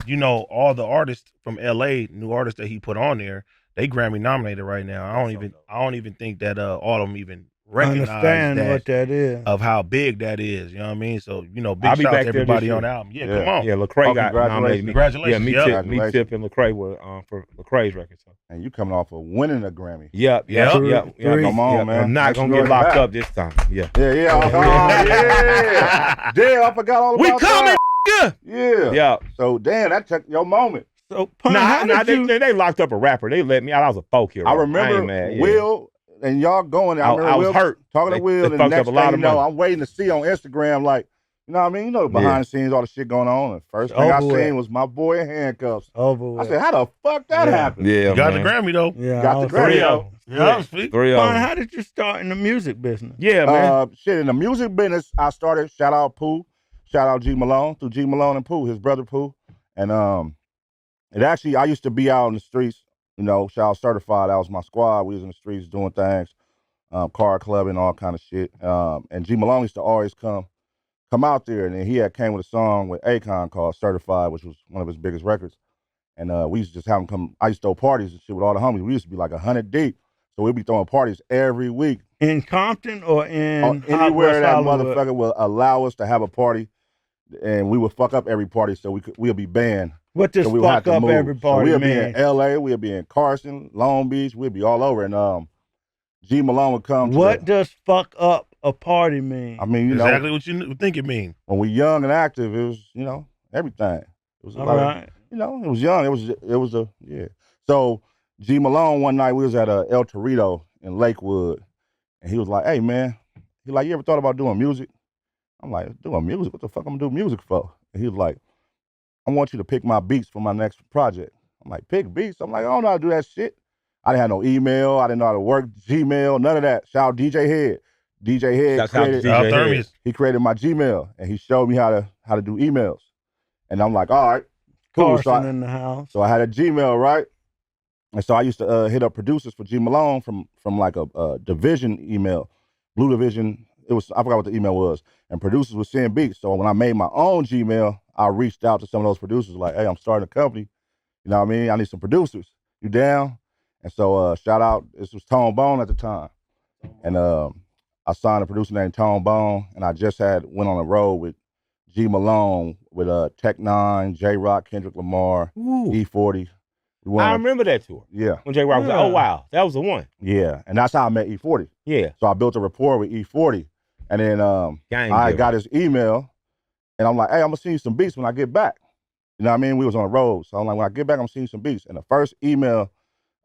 [SPEAKER 1] And,
[SPEAKER 3] all the artists from LA, new artists that he put on there, they Grammy nominated right now. I don't even think that all of them even recognize
[SPEAKER 4] what that is,
[SPEAKER 3] of how big that is. You know what I mean? So, big
[SPEAKER 1] I'll
[SPEAKER 3] shout out to everybody on the album. Yeah, come on.
[SPEAKER 1] Yeah, Lecrae got nominated.
[SPEAKER 3] Congratulations.
[SPEAKER 1] Yeah, me Tip and Lecrae were for Lecrae's record. So.
[SPEAKER 2] And you coming off of winning a Grammy.
[SPEAKER 1] Yep.
[SPEAKER 2] Come on, man.
[SPEAKER 1] I'm not gonna get locked up this time. Yeah.
[SPEAKER 2] Yeah. Damn, I forgot all about that.
[SPEAKER 1] We coming, Yeah.
[SPEAKER 2] So damn, that took your moment.
[SPEAKER 4] So
[SPEAKER 1] they locked up a rapper. They let me out. I was a folk hero.
[SPEAKER 2] I remember Will and y'all going. I
[SPEAKER 1] was hurt.
[SPEAKER 2] Talking to Will, and the next thing I'm waiting to see on Instagram, like, you know what I mean? Behind the scenes, all the shit going on. And first thing I seen was my boy in handcuffs. I said, how the fuck that happened?
[SPEAKER 1] Yeah,
[SPEAKER 3] you got the Grammy, though.
[SPEAKER 2] Yeah, got the Grammy.
[SPEAKER 4] How did you start in the music business?
[SPEAKER 1] Yeah, man.
[SPEAKER 2] In the music business, I started, shout out Pooh, shout out G Malone, through G Malone and Pooh, his brother Pooh. And it actually, I used to be out in the streets, You know, shout out Certified. That was my squad. We was in the streets doing things, car clubbing, all kind of shit. And G Malone used to always come out there, and then he had came with a song with Akon called Certified, which was one of his biggest records. And we used to just have him come. I used to throw parties and shit with all the homies. We used to be like 100 deep. So we'd be throwing parties every week.
[SPEAKER 4] In Compton or in
[SPEAKER 2] anywhere that
[SPEAKER 4] Hollywood?
[SPEAKER 2] motherfucker will allow us to have a party, and we would fuck up every party so we'll be banned.
[SPEAKER 4] What does
[SPEAKER 2] so
[SPEAKER 4] fuck up every party
[SPEAKER 2] so we'll
[SPEAKER 4] mean?
[SPEAKER 2] be in LA, we'll be in Carson, Long Beach, we'll be all over. And G Malone would come.
[SPEAKER 4] What does fuck up a party mean?
[SPEAKER 2] I mean, you know.
[SPEAKER 3] Exactly what you think it mean.
[SPEAKER 2] When we young and active, it was, you know, everything. It was
[SPEAKER 4] all right.
[SPEAKER 2] You know, it was young. It was yeah. So G Malone, one night we was at El Torito in Lakewood, and he was like, "Hey man," he like, "You ever thought about doing music?" I'm like, "Doing music? What the fuck I'm gonna do music for?" And he was like, "I want you to pick my beats for my next project." I'm like, "Pick beats?" I'm like, "I don't know how to do that shit." I didn't have no email. I didn't know how to work Gmail. None of that. Shout out DJ Head. DJ Head created. He created my Gmail, and he showed me how to do emails. And I'm like, all right, cool.
[SPEAKER 4] Carson in the house.
[SPEAKER 2] So I had a Gmail, right? And so I used to hit up producers for G Malone from like a division email, Blue Division. I forgot what the email was. And producers would send beats. So when I made my own Gmail, I reached out to some of those producers like, "Hey, I'm starting a company. You know what I mean? I need some producers. You down?" And so shout out, this was Tone Bone at the time. And I signed a producer named Tone Bone, and I just went on a road with G Malone, with Tech Nine, J Rock, Kendrick Lamar, E40.
[SPEAKER 1] I remember that tour.
[SPEAKER 2] Yeah.
[SPEAKER 1] When J Rock was like, "Oh wow, that was the one."
[SPEAKER 2] Yeah, and that's how I met E40.
[SPEAKER 1] Yeah.
[SPEAKER 2] So I built a rapport with E40, and then I got his email, and I'm like, "Hey, I'm gonna send you some beats when I get back." You know what I mean? We was on the road, so I'm like, "When I get back, I'm gonna send you some beats." And the first email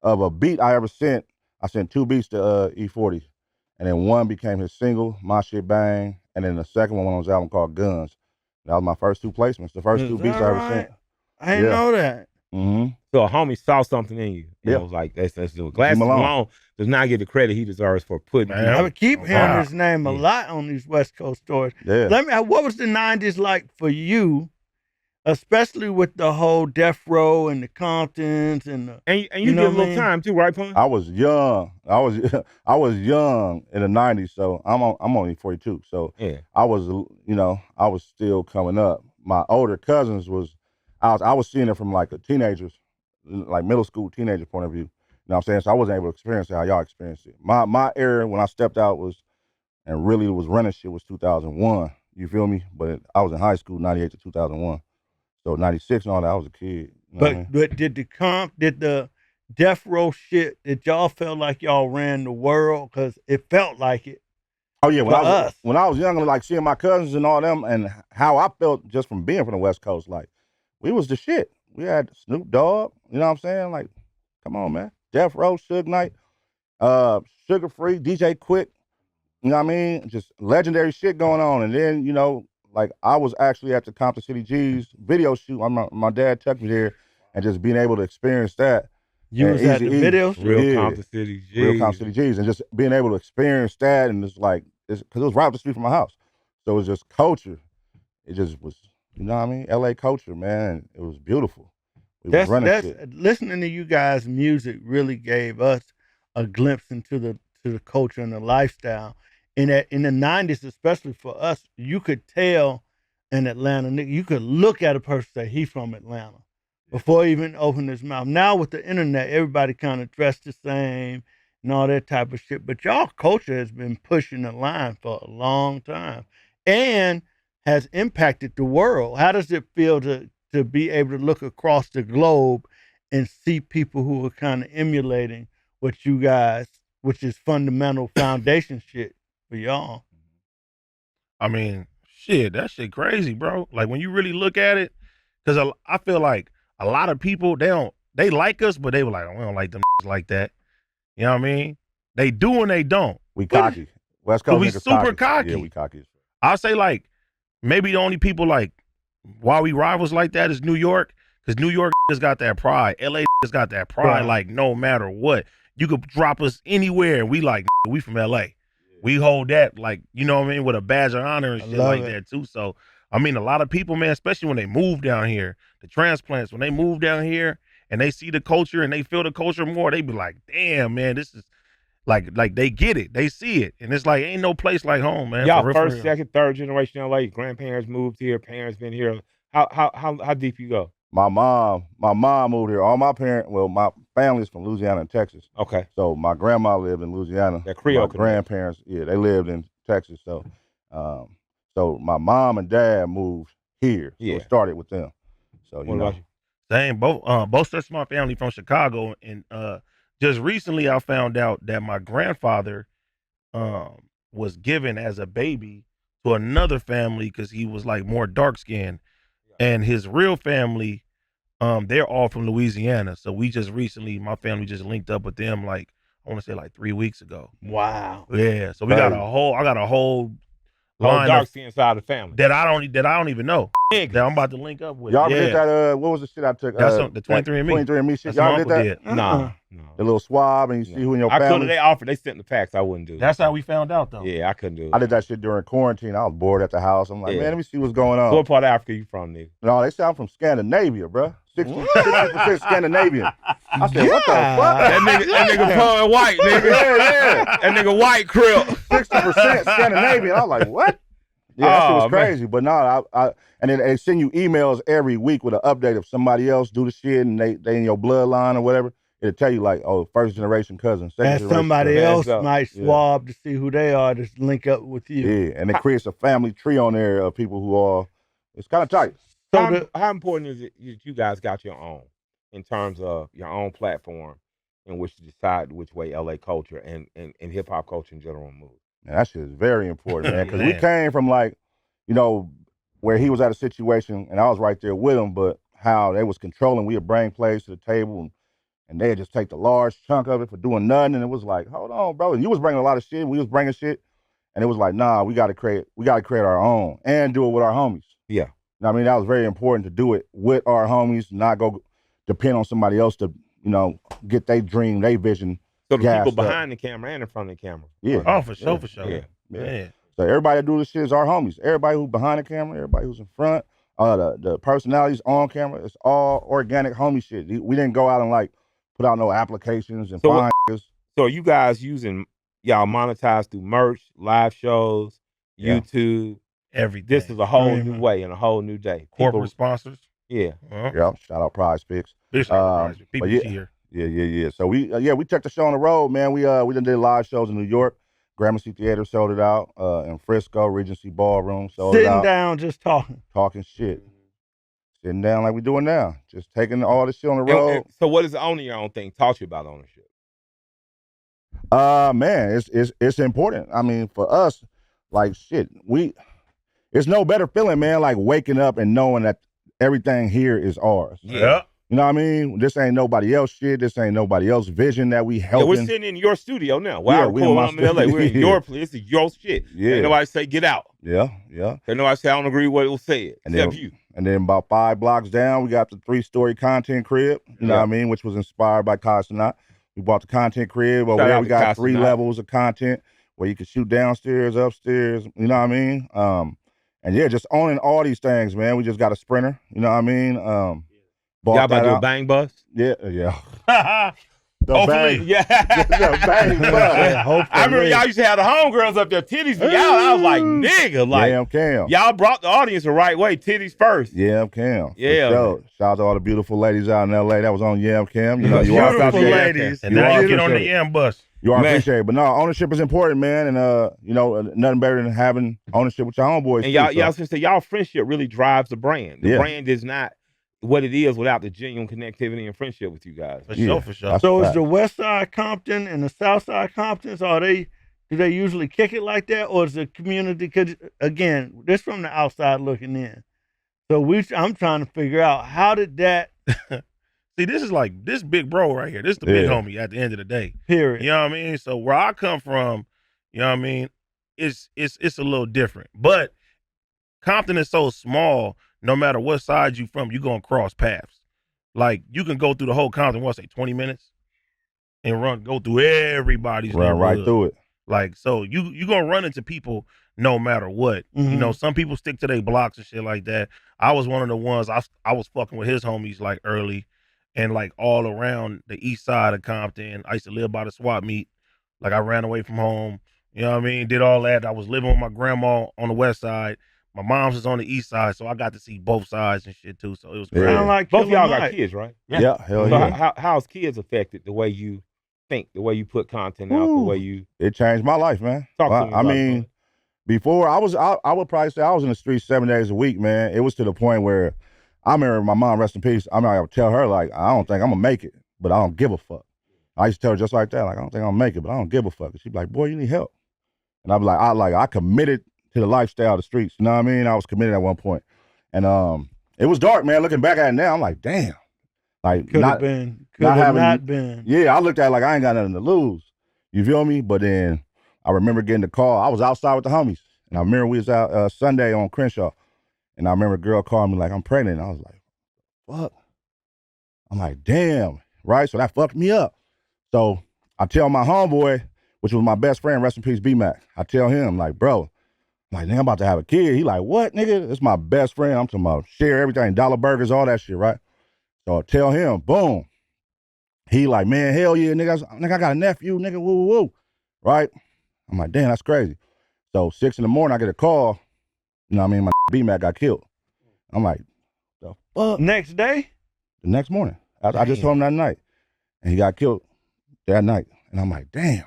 [SPEAKER 2] of a beat I ever sent, I sent 2 beats to E40. And then one became his single, My Shit Bang. And then the second one on his album called Guns. That was my first 2 placements, the first 2 beats I ever sent.
[SPEAKER 4] I didn't know that.
[SPEAKER 2] Mm-hmm.
[SPEAKER 1] So a homie saw something in you. And it was like, let's do it. Glasses Malone does not get the credit he deserves for putting it.
[SPEAKER 4] I would keep hearing his name a lot on these West Coast stories.
[SPEAKER 2] Yeah.
[SPEAKER 4] What was the 90s like for you? Especially with the whole Death Row and the Comptons and
[SPEAKER 1] you did a little time too, right, Pun?
[SPEAKER 2] I was young. I was young in the 90s, so I'm only 42. So
[SPEAKER 1] yeah.
[SPEAKER 2] I was still coming up. My older cousins I was seeing it from like a teenager's, like middle school teenager point of view. You know what I'm saying? So I wasn't able to experience it how y'all experienced it. My era when I stepped out and really was running shit was 2001. You feel me? But I was in high school 98 to 2001. So 96 and all that, I was a kid. You know
[SPEAKER 4] but did the Death Row shit, did y'all feel like y'all ran the world? Because it felt like it.
[SPEAKER 2] Oh yeah, when I was younger, like seeing my cousins and all them, and how I felt just from being from the West Coast, like we was the shit. We had Snoop Dogg, you know what I'm saying? Like, come on, man. Death Row, Suge Knight, Sugar Free, DJ Quick, you know what I mean? Just legendary shit going on. And then, you know, like I was actually at the Compton City G's video shoot. My dad took me there, and just being able to experience that.
[SPEAKER 4] You was at the video shoot?
[SPEAKER 1] Real Compton City G's.
[SPEAKER 2] Real Compton City G's. And just being able to experience that, and it's like, because it was right up the street from my house. So it was just culture. It just was, you know what I mean? LA culture, man. It was beautiful.
[SPEAKER 4] Listening to you guys' music really gave us a glimpse into the culture and the lifestyle. In the 90s, especially for us, you could tell an Atlanta nigga, you could look at a person and say, he's from Atlanta before he even open his mouth. Now with the internet, everybody kind of dressed the same and all that type of shit. But y'all culture has been pushing the line for a long time and has impacted the world. How does it feel to be able to look across the globe and see people who are kind of emulating what you guys, which is fundamental foundation shit for y'all?
[SPEAKER 3] I mean, shit, that shit crazy, bro. Like when you really look at it, because I feel like a lot of people, they like us, but they were like, we don't like them like that. You know what I mean? They do and they don't.
[SPEAKER 2] We cocky. West Coast
[SPEAKER 3] we super cocky.
[SPEAKER 2] Yeah, we cocky.
[SPEAKER 3] I'll say like, maybe the only people like, why we rivals like that is New York, because New York has got that pride. LA has got that pride, like no matter what. You could drop us anywhere, and we like, we from LA. We hold that, like, you know what I mean, with a badge of honor and shit like that, too. So, I mean, a lot of people, man, especially when they move down here, the transplants, when they move down here and they see the culture and they feel the culture more, they be like, damn, man, this is like they get it. They see it. And it's like, ain't no place like home, man.
[SPEAKER 1] Y'all
[SPEAKER 3] for real,
[SPEAKER 1] first, second, third generation LA, grandparents moved here, parents been here. How deep you go?
[SPEAKER 2] My mom moved here. All my parents, well, my family's from Louisiana and Texas.
[SPEAKER 1] Okay.
[SPEAKER 2] So my grandma lived in Louisiana.
[SPEAKER 1] That Creole
[SPEAKER 2] my grandparents, yeah, they lived in Texas. So, so my mom and dad moved here. So it started with them. So you know,
[SPEAKER 3] same. Both sets of my family from Chicago, and just recently I found out that my grandfather was given as a baby to another family because he was like more dark skinned, and his real family, they're all from Louisiana. So we just recently, my family just linked up with them like I want to say like 3 weeks ago.
[SPEAKER 4] Wow.
[SPEAKER 3] Yeah. So I got a whole line
[SPEAKER 1] dark skin side of the family
[SPEAKER 3] that I don't even know. That I'm about to link up with.
[SPEAKER 2] Y'all did that? What was the shit I took?
[SPEAKER 3] That's the 23andMe.
[SPEAKER 2] 23andMe shit.
[SPEAKER 3] That's
[SPEAKER 2] Y'all did that?
[SPEAKER 1] No.
[SPEAKER 2] The little swab and you see who in your family.
[SPEAKER 1] They offered. They sent the packs. I wouldn't do it.
[SPEAKER 3] That's how we found out though.
[SPEAKER 1] Yeah, I couldn't do it.
[SPEAKER 2] I did that shit during quarantine. I was bored at the house. I'm like, man, let me see what's going on.
[SPEAKER 1] So what part of Africa you from, nigga?
[SPEAKER 2] No, they say I'm from Scandinavia, bro. 60% Scandinavian. I said, what the fuck?
[SPEAKER 1] That nigga pulling white, nigga.
[SPEAKER 2] Yeah.
[SPEAKER 1] That nigga white crib.
[SPEAKER 2] 60% Scandinavian. I was like, what? Yeah, that shit was crazy. But no, and then they send you emails every week with an update of somebody else do the shit and they in your bloodline or whatever. It'll tell you like, oh, first generation cousin, second
[SPEAKER 4] and
[SPEAKER 2] generation
[SPEAKER 4] somebody
[SPEAKER 2] cousin.
[SPEAKER 4] else might swab to see who they are to link up with you.
[SPEAKER 2] Yeah, and it creates a family tree on there of people who are, it's kind of tight.
[SPEAKER 1] So how important is it that you guys got your own in terms of your own platform in which to decide which way LA culture and hip hop culture in general moves?
[SPEAKER 2] Man, that shit is very important, man, because we came from like, you know, where he was at a situation and I was right there with him, but how they was controlling, we would bring plays to the table and they'd just take the large chunk of it for doing nothing. And it was like, hold on, bro. And you was bringing a lot of shit. We was bringing shit. And it was like, nah, we got to create our own and do it with our homies.
[SPEAKER 1] Yeah.
[SPEAKER 2] You know what I mean? That was very important to do it with our homies, not go depend on somebody else to, you know, get their dream, their vision.
[SPEAKER 1] So the people behind the camera and in front of the camera.
[SPEAKER 2] Yeah.
[SPEAKER 3] Oh, for sure, for sure.
[SPEAKER 2] Yeah.
[SPEAKER 3] Yeah.
[SPEAKER 2] So everybody that do this shit is our homies. Everybody who's behind the camera, everybody who's in front, the personalities on camera, it's all organic homie shit. We didn't go out and like put out no applications and find niggas.
[SPEAKER 1] So are you guys y'all monetize through merch, live shows, YouTube,
[SPEAKER 3] everything?
[SPEAKER 1] This is a whole new way and a whole new day.
[SPEAKER 3] Corporate sponsors.
[SPEAKER 1] Yeah.
[SPEAKER 2] Yeah. Shout out Prize Picks.
[SPEAKER 3] People here.
[SPEAKER 2] Yeah. So we took the show on the road, man. We done did live shows in New York. Gramercy Theater sold it out. In Frisco, Regency Ballroom sold it out.
[SPEAKER 4] Sitting down, just talking.
[SPEAKER 2] Talking shit. Sitting down like we doing now. Just taking all this shit on the road.
[SPEAKER 1] So what is owning your own thing? Talk to you about ownership.
[SPEAKER 2] Man, it's important. I mean, for us, like shit, it's no better feeling, man, like waking up and knowing that everything here is ours.
[SPEAKER 3] Yeah.
[SPEAKER 2] You know what I mean? This ain't nobody else shit. This ain't nobody else's vision that we helping.
[SPEAKER 1] Yeah, we're sitting in your studio now. Wow,
[SPEAKER 2] we in my
[SPEAKER 1] in LA. We're in your place. This is your shit.
[SPEAKER 2] Yeah.
[SPEAKER 1] Ain't nobody say get out.
[SPEAKER 2] Yeah.
[SPEAKER 1] Ain't nobody say I don't agree with what it was said. Except you.
[SPEAKER 2] And then about 5 blocks down, we got the 3-story content crib. You know what I mean? Which was inspired by Cosmonaut. We bought the content crib. Over there, we got 3 levels of content where you can shoot downstairs, upstairs. You know what I mean? And yeah, just owning all these things, man. We just got a Sprinter. You know what I mean?
[SPEAKER 1] Y'all about to do a bang bus?
[SPEAKER 2] Yeah.
[SPEAKER 3] Hopefully.
[SPEAKER 1] Yeah.
[SPEAKER 2] The bang bus.
[SPEAKER 1] I remember y'all used to have the homegirls up there, titties be out. I was like, nigga, like,
[SPEAKER 2] Cam.
[SPEAKER 1] Y'all brought the audience the right way, titties first.
[SPEAKER 2] Yeah, Cam.
[SPEAKER 1] Yeah.
[SPEAKER 2] Shout out to all the beautiful ladies out in LA. That was on Yam Cam. You know, you are
[SPEAKER 4] beautiful ladies.
[SPEAKER 3] And now you get on the Yam bus.
[SPEAKER 2] You are appreciated. But no, ownership is important, man. And you know, nothing better than having ownership with your homeboys.
[SPEAKER 1] And y'all since y'all friendship really drives the brand. The brand is not what it is without the genuine connectivity and friendship with you guys.
[SPEAKER 3] For sure.
[SPEAKER 4] So is the West Side Compton and the South Side Comptons, do they usually kick it like that, or is the community? Because again, this from the outside looking in. So I'm trying to figure out how did that.
[SPEAKER 3] See, this is like this big bro right here. This is the big homie at the end of the day.
[SPEAKER 4] Period.
[SPEAKER 3] You know what I mean? So where I come from, you know what I mean, it's a little different. But Compton is so small. No matter what side you from, you're going to cross paths. Like, you can go through the whole Compton, 20 minutes? And go through everybody's neighborhood.
[SPEAKER 2] Right through it.
[SPEAKER 3] Like, so you're going to run into people no matter what.
[SPEAKER 4] Mm-hmm.
[SPEAKER 3] You know, some people stick to their blocks and shit like that. I was one of the ones, I was fucking with his homies, like, early. and like all around the east side of Compton. I used to live by the swap meet. Like I ran away from home. You know what I mean? Did all that. I was living with my grandma on the west side. My mom's was on the east side, so I got to see both sides and shit too. So it was crazy.
[SPEAKER 4] Like
[SPEAKER 1] both of y'all got kids, right?
[SPEAKER 2] Yeah, hell
[SPEAKER 1] So
[SPEAKER 2] yeah.
[SPEAKER 1] how's kids affected the way you think, the way you put content out, the way you?
[SPEAKER 2] It changed my life, man.
[SPEAKER 1] Talk to me
[SPEAKER 2] I
[SPEAKER 1] about
[SPEAKER 2] mean,
[SPEAKER 1] it.
[SPEAKER 2] before I would probably say I was in the streets 7 days a week, man. It was to the point where I remember my mom, rest in peace. I mean, I would tell her like, I don't think I'm gonna make it, but I don't give a fuck. I used to tell her just like that, like I don't think I'm gonna make it, but I don't give a fuck. And she'd be like, boy, you need help. And I'd be like, I committed to the lifestyle of the streets. You know what I mean? I was committed at one point. And it was dark, man. Looking back at it now, I'm like, damn. Like
[SPEAKER 4] Could have not been.
[SPEAKER 2] Yeah, I looked at it like I ain't got nothing to lose. You feel me? But then I remember getting the call. I was outside with the homies. And I remember we was out Sunday on Crenshaw. And I remember a girl calling me like, I'm pregnant. And I was like, fuck. I'm like, damn. Right? So that fucked me up. So I tell my homeboy, which was my best friend, rest in peace, B-Mac. I tell him, like, bro, like, nigga, I'm about to have a kid. He like, what, nigga? It's my best friend. I'm talking about share everything, dollar burgers, all that shit, right? So I tell him, boom. He like, man, hell yeah, nigga, I got a nephew, nigga, woo, woo, woo. Right? I'm like, damn, that's crazy. So 6 a.m, I get a call, you know what I mean, my B-Mac got killed. I'm like, the fuck?
[SPEAKER 4] Next day?
[SPEAKER 2] The next morning. I just told him that night. And he got killed that night. And I'm like, damn.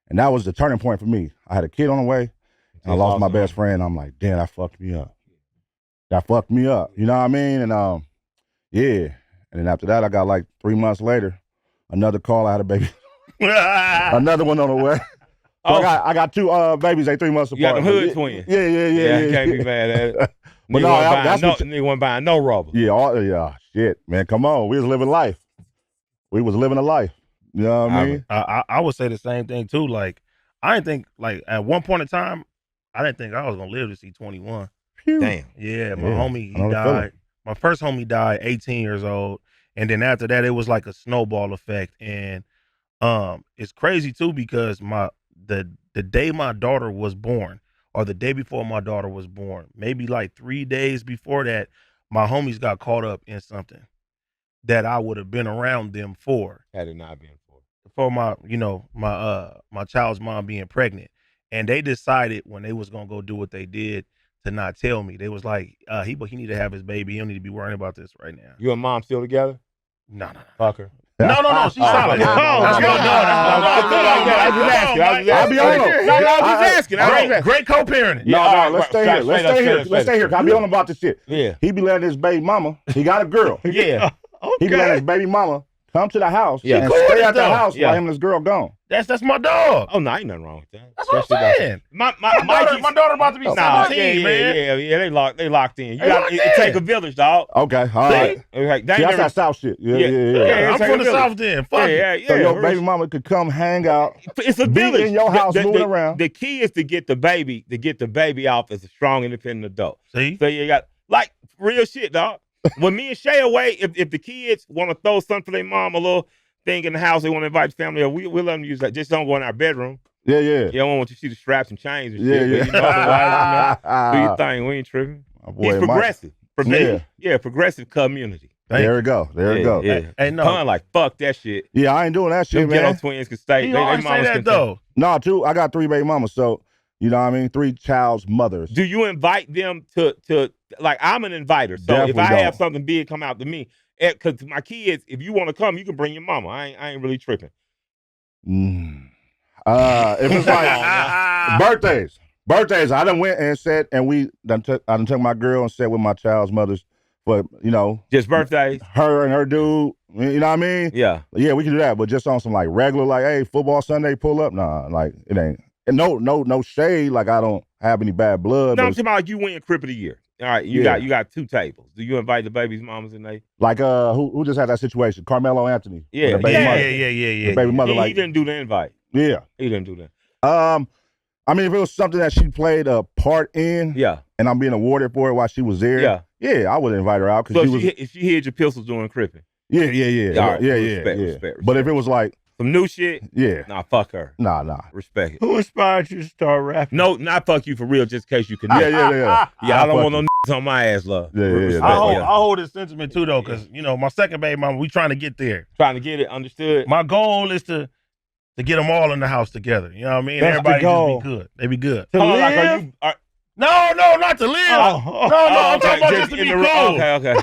[SPEAKER 2] And that was the turning point for me. I had a kid on the way, and I lost my best friend. I'm like, damn, that fucked me up. That fucked me up. You know what I mean? And yeah. And then after that, I got like 3 months later, another call. I had a baby. Another one on the way. So I got two babies, they 3 months apart.
[SPEAKER 1] You got them hood twins.
[SPEAKER 2] Yeah.
[SPEAKER 1] Can't be mad at it.
[SPEAKER 2] But no,
[SPEAKER 1] Nigga wasn't buying no rubber.
[SPEAKER 2] Yeah, shit, man, come on. We was living life. We was living a life. You know what I mean?
[SPEAKER 3] I would say the same thing too. Like I didn't think, like at one point in time, I didn't think I was gonna live to see 21.
[SPEAKER 1] Damn.
[SPEAKER 3] Yeah, my homie, he died. My first homie died 18 years old, and then after that, it was like a snowball effect. And it's crazy too because the day my daughter was born, or the day before my daughter was born, maybe like 3 days before that, my homies got caught up in something that I would have been around them for.
[SPEAKER 1] Had it not been
[SPEAKER 3] for my, my child's mom being pregnant. And they decided when they was gonna go do what they did to not tell me. They was like, he need to have his baby. He don't need to be worrying about this right now.
[SPEAKER 1] You and mom still together?
[SPEAKER 3] No.
[SPEAKER 1] Fuck her.
[SPEAKER 3] No, she's solid.
[SPEAKER 2] I'll be on him.
[SPEAKER 1] I was asking.
[SPEAKER 3] Great co-parenting.
[SPEAKER 2] No, let's stay here. Let's stay here. I'll be on him about this shit.
[SPEAKER 1] Yeah.
[SPEAKER 2] He be letting his baby mama, he got a girl.
[SPEAKER 1] Yeah.
[SPEAKER 4] Okay.
[SPEAKER 2] He be letting his baby mama come to the house
[SPEAKER 1] Yeah.
[SPEAKER 2] and
[SPEAKER 3] Cool
[SPEAKER 2] stay
[SPEAKER 3] with
[SPEAKER 2] at the
[SPEAKER 3] it,
[SPEAKER 2] house
[SPEAKER 1] though.
[SPEAKER 2] while him and his girl gone.
[SPEAKER 3] That's my dog.
[SPEAKER 1] Oh, no, ain't nothing wrong with that.
[SPEAKER 3] That's what I'm saying.
[SPEAKER 1] My
[SPEAKER 3] daughter about to be 17, man.
[SPEAKER 1] Yeah, they locked in. It take a village, dog.
[SPEAKER 2] Okay, all right.
[SPEAKER 1] Like,
[SPEAKER 2] See, that's that South shit. Yeah.
[SPEAKER 3] I'm from the South then. Fuck it.
[SPEAKER 2] So your baby mama could come hang out.
[SPEAKER 1] It's a
[SPEAKER 2] be
[SPEAKER 1] village
[SPEAKER 2] in your house moving around.
[SPEAKER 1] The key is to get the baby off as a strong, independent adult.
[SPEAKER 3] See?
[SPEAKER 1] So you got, like, real shit, dog. When me and Shay away, if the kids want to throw something for their mom, a little thing in the house, they want to invite the family, we'll let them use that. Just don't go in our bedroom.
[SPEAKER 2] Yeah.
[SPEAKER 1] You don't want you to see the straps and chains and
[SPEAKER 2] Yeah.
[SPEAKER 1] shit. But, otherwise, do your thing. We ain't tripping. It's progressive. Progressive community.
[SPEAKER 2] There we go.
[SPEAKER 1] Yeah.
[SPEAKER 3] Hey, no.
[SPEAKER 1] Pun like, fuck that shit.
[SPEAKER 2] Yeah, I ain't doing that shit,
[SPEAKER 1] Them
[SPEAKER 2] man.
[SPEAKER 1] ghetto twins can stay.
[SPEAKER 3] You
[SPEAKER 1] They
[SPEAKER 3] always say
[SPEAKER 1] mamas
[SPEAKER 3] that,
[SPEAKER 1] can
[SPEAKER 3] though.
[SPEAKER 2] No, I got 3 baby mamas, so you know what I mean? 3 child's mothers.
[SPEAKER 1] Do you invite them to like, I'm an inviter, so
[SPEAKER 2] Definitely
[SPEAKER 1] if I
[SPEAKER 2] don't.
[SPEAKER 1] have something big come out to me, because my kids, if you want to come, you can bring your mama. I ain't really tripping.
[SPEAKER 2] If it's like birthdays, I done went and said, and I done took my girl and sat with my child's mothers for,
[SPEAKER 1] Just birthdays.
[SPEAKER 2] her and her dude. You know what I mean?
[SPEAKER 1] Yeah,
[SPEAKER 2] we can do that, but just on some like regular, like, hey, football Sunday, pull up. Nah, like it ain't. And no shade. Like I don't have any bad blood.
[SPEAKER 1] No,
[SPEAKER 2] but
[SPEAKER 1] I'm talking about like you win Crip of the Year. All right, you got 2 tables. Do you invite the baby's mamas and they?
[SPEAKER 2] like who just had that situation? Carmelo Anthony.
[SPEAKER 1] Yeah,
[SPEAKER 2] with the baby mother.
[SPEAKER 3] Yeah.
[SPEAKER 2] The baby mother,
[SPEAKER 1] He didn't do the invite.
[SPEAKER 2] Yeah.
[SPEAKER 1] He didn't do that.
[SPEAKER 2] I mean, if it was something that she played a part in,
[SPEAKER 1] Yeah,
[SPEAKER 2] and I'm being awarded for it while she was there, I would invite her out because
[SPEAKER 1] so
[SPEAKER 2] she was.
[SPEAKER 1] if she hid your pistols doing cripping,
[SPEAKER 2] Yeah.
[SPEAKER 1] All right,
[SPEAKER 2] Yeah.
[SPEAKER 1] respect.
[SPEAKER 2] But if it was like,
[SPEAKER 1] some new shit,
[SPEAKER 2] yeah,
[SPEAKER 1] nah, fuck her.
[SPEAKER 2] nah.
[SPEAKER 1] Respect it.
[SPEAKER 4] Who inspired you to start rapping?
[SPEAKER 1] No, not fuck you for real, just in case you can.
[SPEAKER 2] Yeah.
[SPEAKER 1] Yeah, I don't want no on my ass, love.
[SPEAKER 2] Yeah.
[SPEAKER 3] I hold this sentiment too, though, because you know my second baby mama, we trying to get there.
[SPEAKER 1] Trying to get it understood.
[SPEAKER 3] My goal is to get them all in the house together. You know what I mean?
[SPEAKER 5] That's
[SPEAKER 3] Everybody
[SPEAKER 5] the goal.
[SPEAKER 3] just be good. They be good.
[SPEAKER 5] To live?
[SPEAKER 3] No, not to live.
[SPEAKER 5] Oh.
[SPEAKER 3] No, I'm talking about just to be cool.
[SPEAKER 1] Okay.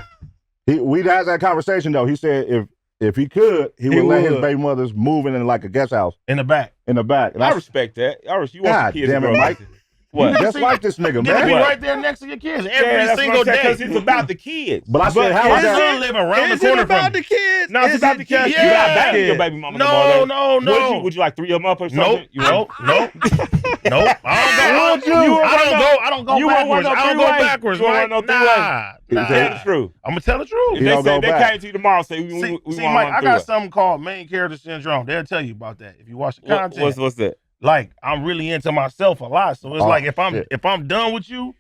[SPEAKER 2] We had that conversation though. He said if he could, he would let his baby mothers move in like a guest house
[SPEAKER 3] in the back.
[SPEAKER 2] And
[SPEAKER 1] I respect that. You want
[SPEAKER 2] God
[SPEAKER 1] the kids
[SPEAKER 2] damn
[SPEAKER 1] to
[SPEAKER 2] it,
[SPEAKER 1] grow
[SPEAKER 2] Mike.
[SPEAKER 1] up. What?
[SPEAKER 2] Just like this nigga,
[SPEAKER 3] Get to be
[SPEAKER 2] man.
[SPEAKER 3] right there next to your kids every single day.
[SPEAKER 1] Because it's about the kids.
[SPEAKER 2] But I said, how
[SPEAKER 3] my
[SPEAKER 2] is that?
[SPEAKER 3] son live around the
[SPEAKER 4] Is
[SPEAKER 3] corner
[SPEAKER 4] it about
[SPEAKER 3] from
[SPEAKER 4] the
[SPEAKER 3] me.
[SPEAKER 4] kids?
[SPEAKER 1] No, it's
[SPEAKER 4] Is
[SPEAKER 1] about
[SPEAKER 4] it
[SPEAKER 1] the kids.
[SPEAKER 4] just-
[SPEAKER 1] You got back to your baby mama.
[SPEAKER 3] No.
[SPEAKER 1] Would you like 3 of them up or
[SPEAKER 3] Nope.
[SPEAKER 1] something? Nope.
[SPEAKER 3] I don't go backwards. Mike. Nah.
[SPEAKER 1] Tell the truth.
[SPEAKER 3] I'm gonna tell the truth.
[SPEAKER 1] If they say they came to you tomorrow, say we
[SPEAKER 3] See,
[SPEAKER 1] want
[SPEAKER 3] Mike, I
[SPEAKER 1] to
[SPEAKER 3] got something called main character syndrome. They'll tell you about that if you watch the content.
[SPEAKER 1] What's that?
[SPEAKER 3] Like I'm really into myself a lot, so it's like if I'm done with you,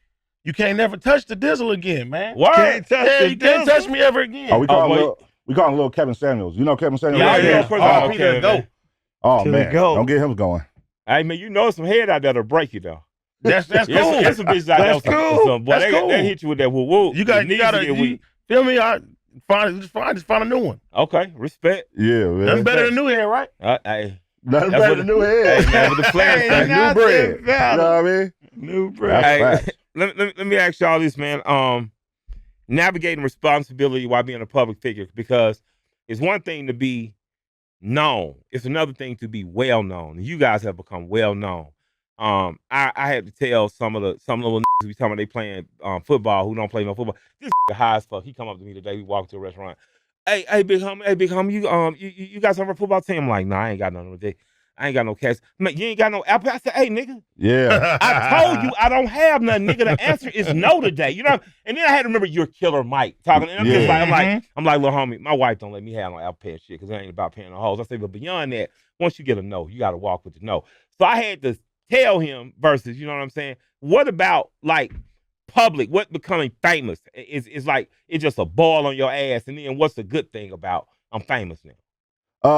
[SPEAKER 3] you can't never touch the dizzle again, man.
[SPEAKER 1] What?
[SPEAKER 3] You can't touch me ever again.
[SPEAKER 2] Oh, we call him little Kevin Samuels. You know Kevin Samuels?
[SPEAKER 3] Yeah.
[SPEAKER 1] Of course I know Kevin, man.
[SPEAKER 2] Oh
[SPEAKER 5] To
[SPEAKER 2] man,
[SPEAKER 5] the goat.
[SPEAKER 2] don't get him going.
[SPEAKER 1] Hey man, you know some head out there that'll break you though.
[SPEAKER 3] That's cool.
[SPEAKER 1] There's some bitches out
[SPEAKER 5] That's
[SPEAKER 1] there.
[SPEAKER 5] cool.
[SPEAKER 1] Boy, they hit you with that woo woo.
[SPEAKER 3] You feel me? Just find a new one.
[SPEAKER 1] Okay, respect.
[SPEAKER 2] Yeah, man.
[SPEAKER 3] Nothing better than new hair, right?
[SPEAKER 2] Nothing better than new head.
[SPEAKER 1] Hey, man, with the flash,
[SPEAKER 2] New bread. You know what I mean?
[SPEAKER 5] New bread.
[SPEAKER 2] That's
[SPEAKER 1] hey, let me ask y'all this, man. Navigating responsibility while being a public figure, because it's one thing to be known. It's another thing to be well known. You guys have become well known. I had to tell some of the little niggas we talking about they playing football who don't play no football. This high as fuck. He come up to me today. We walked to a restaurant. Hey, big homie, you got some football team? I'm like, nah, I ain't got nothing today. I ain't got no cash. Man, you ain't got no apple. I said, hey, nigga.
[SPEAKER 2] Yeah.
[SPEAKER 1] I told you I don't have nothing, nigga. The answer is no today. You know? And then I had to remember you're Killer Mike talking. And I'm like, little homie, my wife don't let me have no apple pay shit because it ain't about paying the hoes. I say, but beyond that, once you get a no, you got to walk with the no. So I had to tell him versus, you know what I'm saying? What about like public? What becoming famous is like? It's just a ball on your ass. And then what's the good thing about I'm famous now?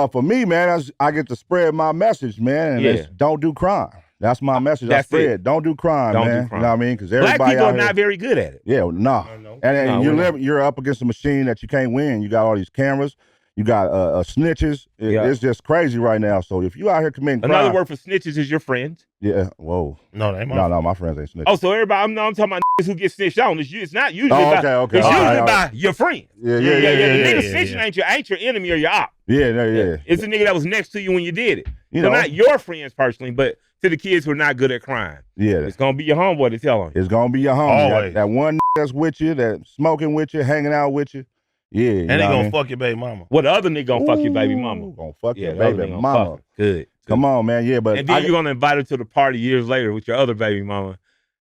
[SPEAKER 2] For me, man, I get to spread my message, man, and it's don't do crime. That's my message. I spread.
[SPEAKER 1] It.
[SPEAKER 2] Don't do crime,
[SPEAKER 1] don't
[SPEAKER 2] man.
[SPEAKER 1] Do crime.
[SPEAKER 2] You know what I mean? Because everybody
[SPEAKER 1] black people
[SPEAKER 2] out
[SPEAKER 1] are
[SPEAKER 2] here,
[SPEAKER 1] not very good at it.
[SPEAKER 2] Yeah, no. And you're up against a machine that you can't win. You got all these cameras. You got snitches. It's just crazy right now. So if you out here committing crime,
[SPEAKER 1] another word for snitches is your friends.
[SPEAKER 2] Yeah. Whoa.
[SPEAKER 3] No, they my
[SPEAKER 2] No, my friends ain't snitches.
[SPEAKER 1] Oh, so everybody, I'm talking about niggas who get snitched on. It's not usually
[SPEAKER 2] okay.
[SPEAKER 1] It's usually by your friends.
[SPEAKER 2] Yeah.
[SPEAKER 1] The nigga snitching ain't your enemy or your op.
[SPEAKER 2] Yeah.
[SPEAKER 1] It's the nigga that was next to you when you did it.
[SPEAKER 2] You
[SPEAKER 1] so
[SPEAKER 2] know,
[SPEAKER 1] not your friends personally, but to the kids who are not good at crime.
[SPEAKER 2] Yeah.
[SPEAKER 1] It's gonna be your homeboy to tell them.
[SPEAKER 2] It's gonna be your homie.
[SPEAKER 3] Always.
[SPEAKER 2] That one that's with you, that smoking with you, hanging out with you. Yeah.
[SPEAKER 3] And they gonna fuck your baby mama.
[SPEAKER 1] Well, the other nigga gonna fuck your baby mama.
[SPEAKER 2] Gonna fuck your
[SPEAKER 1] the other
[SPEAKER 2] baby
[SPEAKER 1] nigga
[SPEAKER 2] mama.
[SPEAKER 1] fuck her. Good.
[SPEAKER 2] Come on, man. Yeah, but
[SPEAKER 1] and then you're gonna invite her to the party years later with your other baby mama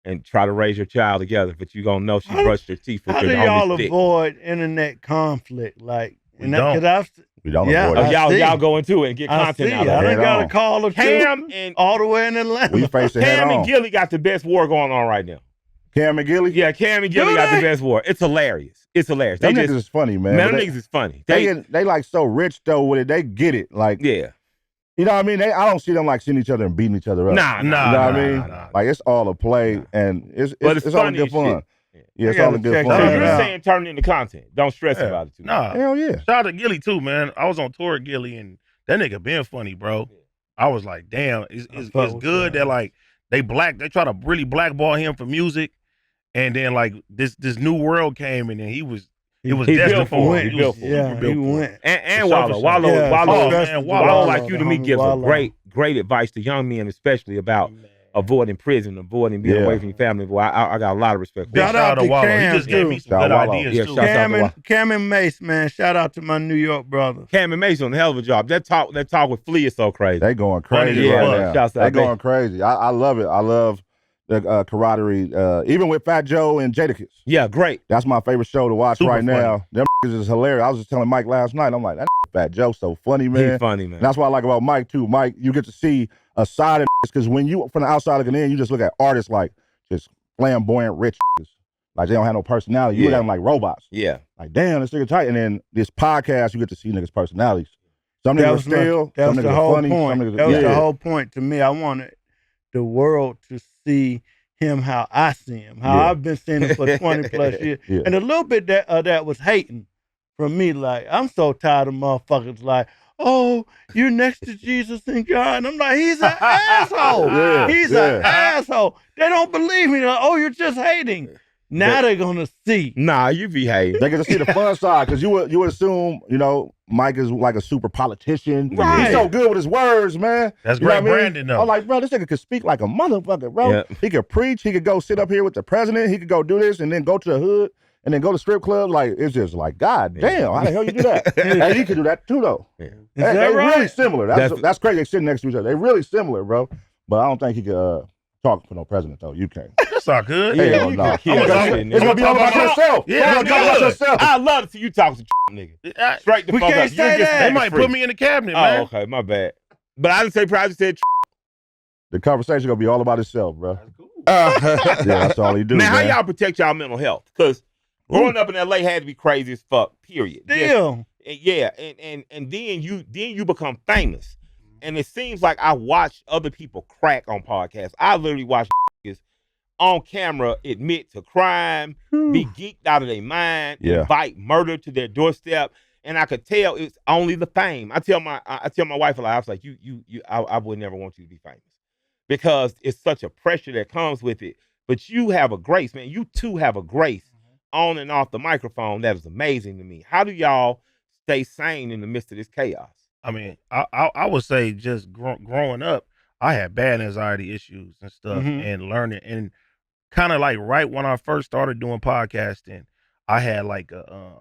[SPEAKER 1] and try to raise your child together, but you gonna know she brushed her teeth with
[SPEAKER 5] How
[SPEAKER 1] your
[SPEAKER 5] do y'all
[SPEAKER 1] homie's dick.
[SPEAKER 5] avoid internet conflict? Like,
[SPEAKER 3] We don't.
[SPEAKER 2] we don't
[SPEAKER 5] Yeah,
[SPEAKER 2] avoid it.
[SPEAKER 1] Y'all go into it and get
[SPEAKER 5] I
[SPEAKER 1] content
[SPEAKER 5] see.
[SPEAKER 1] out
[SPEAKER 5] I
[SPEAKER 1] of it.
[SPEAKER 5] done got a call or two
[SPEAKER 1] Cam and
[SPEAKER 5] all the way in Atlanta.
[SPEAKER 2] We face it head
[SPEAKER 1] Cam
[SPEAKER 2] on.
[SPEAKER 1] and Gilly got the best war going on right now.
[SPEAKER 2] Cam and Gilly?
[SPEAKER 1] Yeah, Cam and Gilly got the best war. It's hilarious. It's hilarious.
[SPEAKER 2] Them niggas is funny, man.
[SPEAKER 1] Man,
[SPEAKER 2] But
[SPEAKER 1] them niggas is funny.
[SPEAKER 2] They like so rich though with it. They get it. Like,
[SPEAKER 1] yeah.
[SPEAKER 2] you know what I mean? I don't see them like seeing each other and beating each other up.
[SPEAKER 1] Nah.
[SPEAKER 2] You know what I mean? Like, it's all a play, and it's all
[SPEAKER 1] funny
[SPEAKER 2] good
[SPEAKER 1] as
[SPEAKER 2] fun.
[SPEAKER 1] shit.
[SPEAKER 2] Yeah, it's
[SPEAKER 5] I
[SPEAKER 2] all
[SPEAKER 5] gotta
[SPEAKER 2] good
[SPEAKER 5] check
[SPEAKER 1] So
[SPEAKER 2] fun.
[SPEAKER 5] that
[SPEAKER 1] you're
[SPEAKER 5] out.
[SPEAKER 1] saying turn it into content. Don't stress about it too much.
[SPEAKER 3] Nah.
[SPEAKER 2] Hell yeah.
[SPEAKER 3] Shout out to Gilly too, man. I was on tour at Gilly and that nigga been funny, bro. I was like, damn, it's good that like they try to really blackball him for music, and then like this new world came and then he was destined for it.
[SPEAKER 1] He built for it.
[SPEAKER 5] Yeah, he went.
[SPEAKER 1] And Wallow, Wallow, like you to me gives a great advice to young men, especially about avoiding prison, avoiding being away from your family. Boy, I got a lot of respect for
[SPEAKER 5] Shout out to
[SPEAKER 3] Wallow.
[SPEAKER 5] Cam,
[SPEAKER 3] He just gave me some good ideas too.
[SPEAKER 5] Cam and Mace, man. Shout out to my New York brother.
[SPEAKER 1] Cam and Mace on a hell of a job. That talk with Flea is so crazy.
[SPEAKER 2] They going crazy right now. They going crazy. I love it. I love the camaraderie, even with Fat Joe and Jadakiss.
[SPEAKER 1] Yeah, great.
[SPEAKER 2] That's my favorite show to watch
[SPEAKER 3] Super
[SPEAKER 2] right
[SPEAKER 3] funny.
[SPEAKER 2] now. Them is hilarious. I was just telling Mike last night. I'm like, that Fat Joe so funny, man.
[SPEAKER 1] He's funny, man.
[SPEAKER 2] And that's what I like about Mike too. Mike, you get to see a side of this because when you from the outside looking in, you just look at artists like just flamboyant rich, like they don't have no personality. You look at them like robots.
[SPEAKER 1] Yeah.
[SPEAKER 2] Like damn, this nigga tight. And then this podcast, you get to see niggas' personalities. Some niggas are still,
[SPEAKER 5] that
[SPEAKER 2] some
[SPEAKER 5] was
[SPEAKER 2] niggas
[SPEAKER 5] the
[SPEAKER 2] are
[SPEAKER 5] whole
[SPEAKER 2] funny.
[SPEAKER 5] point.
[SPEAKER 2] Some niggas,
[SPEAKER 5] That was the whole point to me. I wanted the world to see
[SPEAKER 4] him how I see him, how I've been seeing him for 20 plus years. And a little bit that was hating from me. Like, I'm so tired of motherfuckers like, oh, you're next to Jesus and God. And I'm like, he's an asshole. He's an asshole. They don't believe me. They're like, oh, you're just hating. Now they're gonna see.
[SPEAKER 1] Nah, you be hating.
[SPEAKER 2] They get to see the fun side, because you would assume, Mike is like a super politician.
[SPEAKER 1] Right.
[SPEAKER 2] He's so good with his words, man.
[SPEAKER 3] That's great branding, though.
[SPEAKER 2] I'm like, bro, this nigga could speak like a motherfucker, bro. Yep. He could preach. He could go sit up here with the president. He could go do this and then go to the hood and then go to strip club. Like, it's just like, God damn, how the hell you do that? And he could do that too, though.
[SPEAKER 1] Yeah.
[SPEAKER 2] They're really similar. That's crazy. They sitting next to each other. They're really similar, bro. But I don't think he could talk for no president, though. You can't.
[SPEAKER 3] That's all good.
[SPEAKER 2] Hell no. It's gonna be all about yourself.
[SPEAKER 3] Yeah,
[SPEAKER 2] talk about yourself.
[SPEAKER 1] I love to see you talk to nigga. Straight the fuck up.
[SPEAKER 4] Can't say that.
[SPEAKER 3] They might put me in the cabinet, man.
[SPEAKER 1] Oh, okay, my bad. But I didn't say pride. I just said.
[SPEAKER 2] The conversation gonna be all about itself, bro.
[SPEAKER 1] That's cool.
[SPEAKER 2] Yeah, that's all he do.
[SPEAKER 1] Now,
[SPEAKER 2] man.
[SPEAKER 1] how y'all protect y'all mental health? Because growing up in LA had to be crazy as fuck. Period.
[SPEAKER 4] Damn.
[SPEAKER 1] Yeah, and then you become famous, and it seems like I watch other people crack on podcasts. I literally watch niggas on camera admit to crime, be geeked out of their mind, invite murder to their doorstep, and I could tell it's only the fame. I tell my wife a lot. I was like, I would never want you to be famous because it's such a pressure that comes with it. But you have a grace, man. You too have a grace on and off the microphone that is amazing to me. How do y'all stay sane in the midst of this chaos?
[SPEAKER 3] I mean, I would say just growing up, I had bad anxiety issues and stuff, and learning, and kind of like right when I first started doing podcasting, I had like a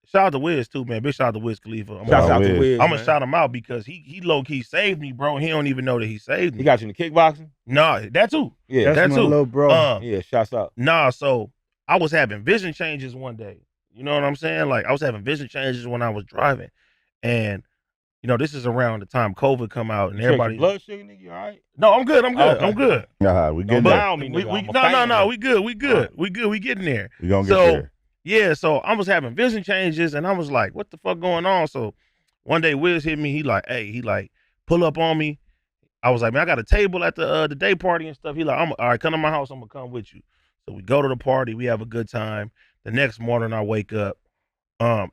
[SPEAKER 3] shout out to Wiz too, man. Big shout out to Wiz Khalifa.
[SPEAKER 1] Shout out to Wiz.
[SPEAKER 3] I'm gonna shout him out because he low key saved me, bro. He don't even know that he saved me.
[SPEAKER 1] He got you in the kickboxing?
[SPEAKER 3] No, that too.
[SPEAKER 1] Yeah,
[SPEAKER 4] that's
[SPEAKER 3] that
[SPEAKER 4] my
[SPEAKER 3] too.
[SPEAKER 4] little bro.
[SPEAKER 1] Yeah, shouts out.
[SPEAKER 3] Nah, so I was having vision changes one day. You know what I'm saying? Like I was having vision changes when I was driving, and this is around the time COVID come out and everybody.
[SPEAKER 1] Blood sugar, nigga, you all right?
[SPEAKER 3] No, I'm good.
[SPEAKER 1] Okay.
[SPEAKER 3] I'm good.
[SPEAKER 2] We getting there.
[SPEAKER 3] No, we good. We good. We getting there.
[SPEAKER 2] We gonna get there.
[SPEAKER 3] Yeah, so I was having vision changes and I was like, what the fuck going on? So one day Wiz hit me. He like, pull up on me. I was like, man, I got a table at the day party and stuff. He like, all right, come to my house. I'm gonna come with you. So we go to the party. We have a good time. The next morning I wake up.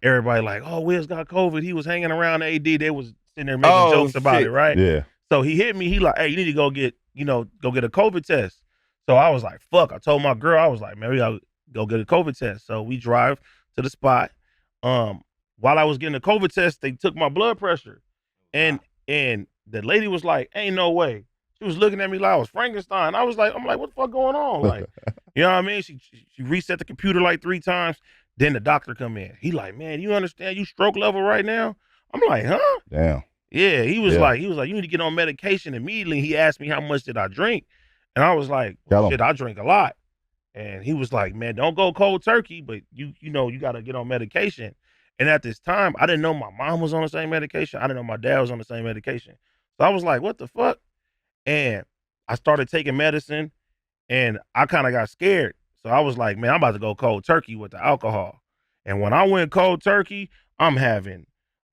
[SPEAKER 3] Everybody like, oh, Wiz got COVID. He was hanging around AD. They was sitting there making jokes about it, right?
[SPEAKER 2] Yeah.
[SPEAKER 3] So he hit me. He like, hey, you need to go get a COVID test. So I was like, fuck. I told my girl, I was like, man, we gotta go get a COVID test. So we drive to the spot. While I was getting a COVID test, they took my blood pressure, and the lady was like, ain't no way. She was looking at me like I was Frankenstein. I'm like, what the fuck going on? Like, you know what I mean? She reset the computer like 3 times. Then the doctor come in. He like, man, you understand you stroke level right now? I'm like, huh?
[SPEAKER 2] Damn.
[SPEAKER 3] Yeah. He was like, you need to get on medication immediately. He asked me how much did I drink, and I was like, shit, I drink a lot. And he was like, man, don't go cold turkey, but you got to get on medication. And at this time, I didn't know my mom was on the same medication. I didn't know my dad was on the same medication. So I was like, what the fuck? And I started taking medicine, and I kind of got scared. So I was like, man, I'm about to go cold turkey with the alcohol. And when I went cold turkey, I'm having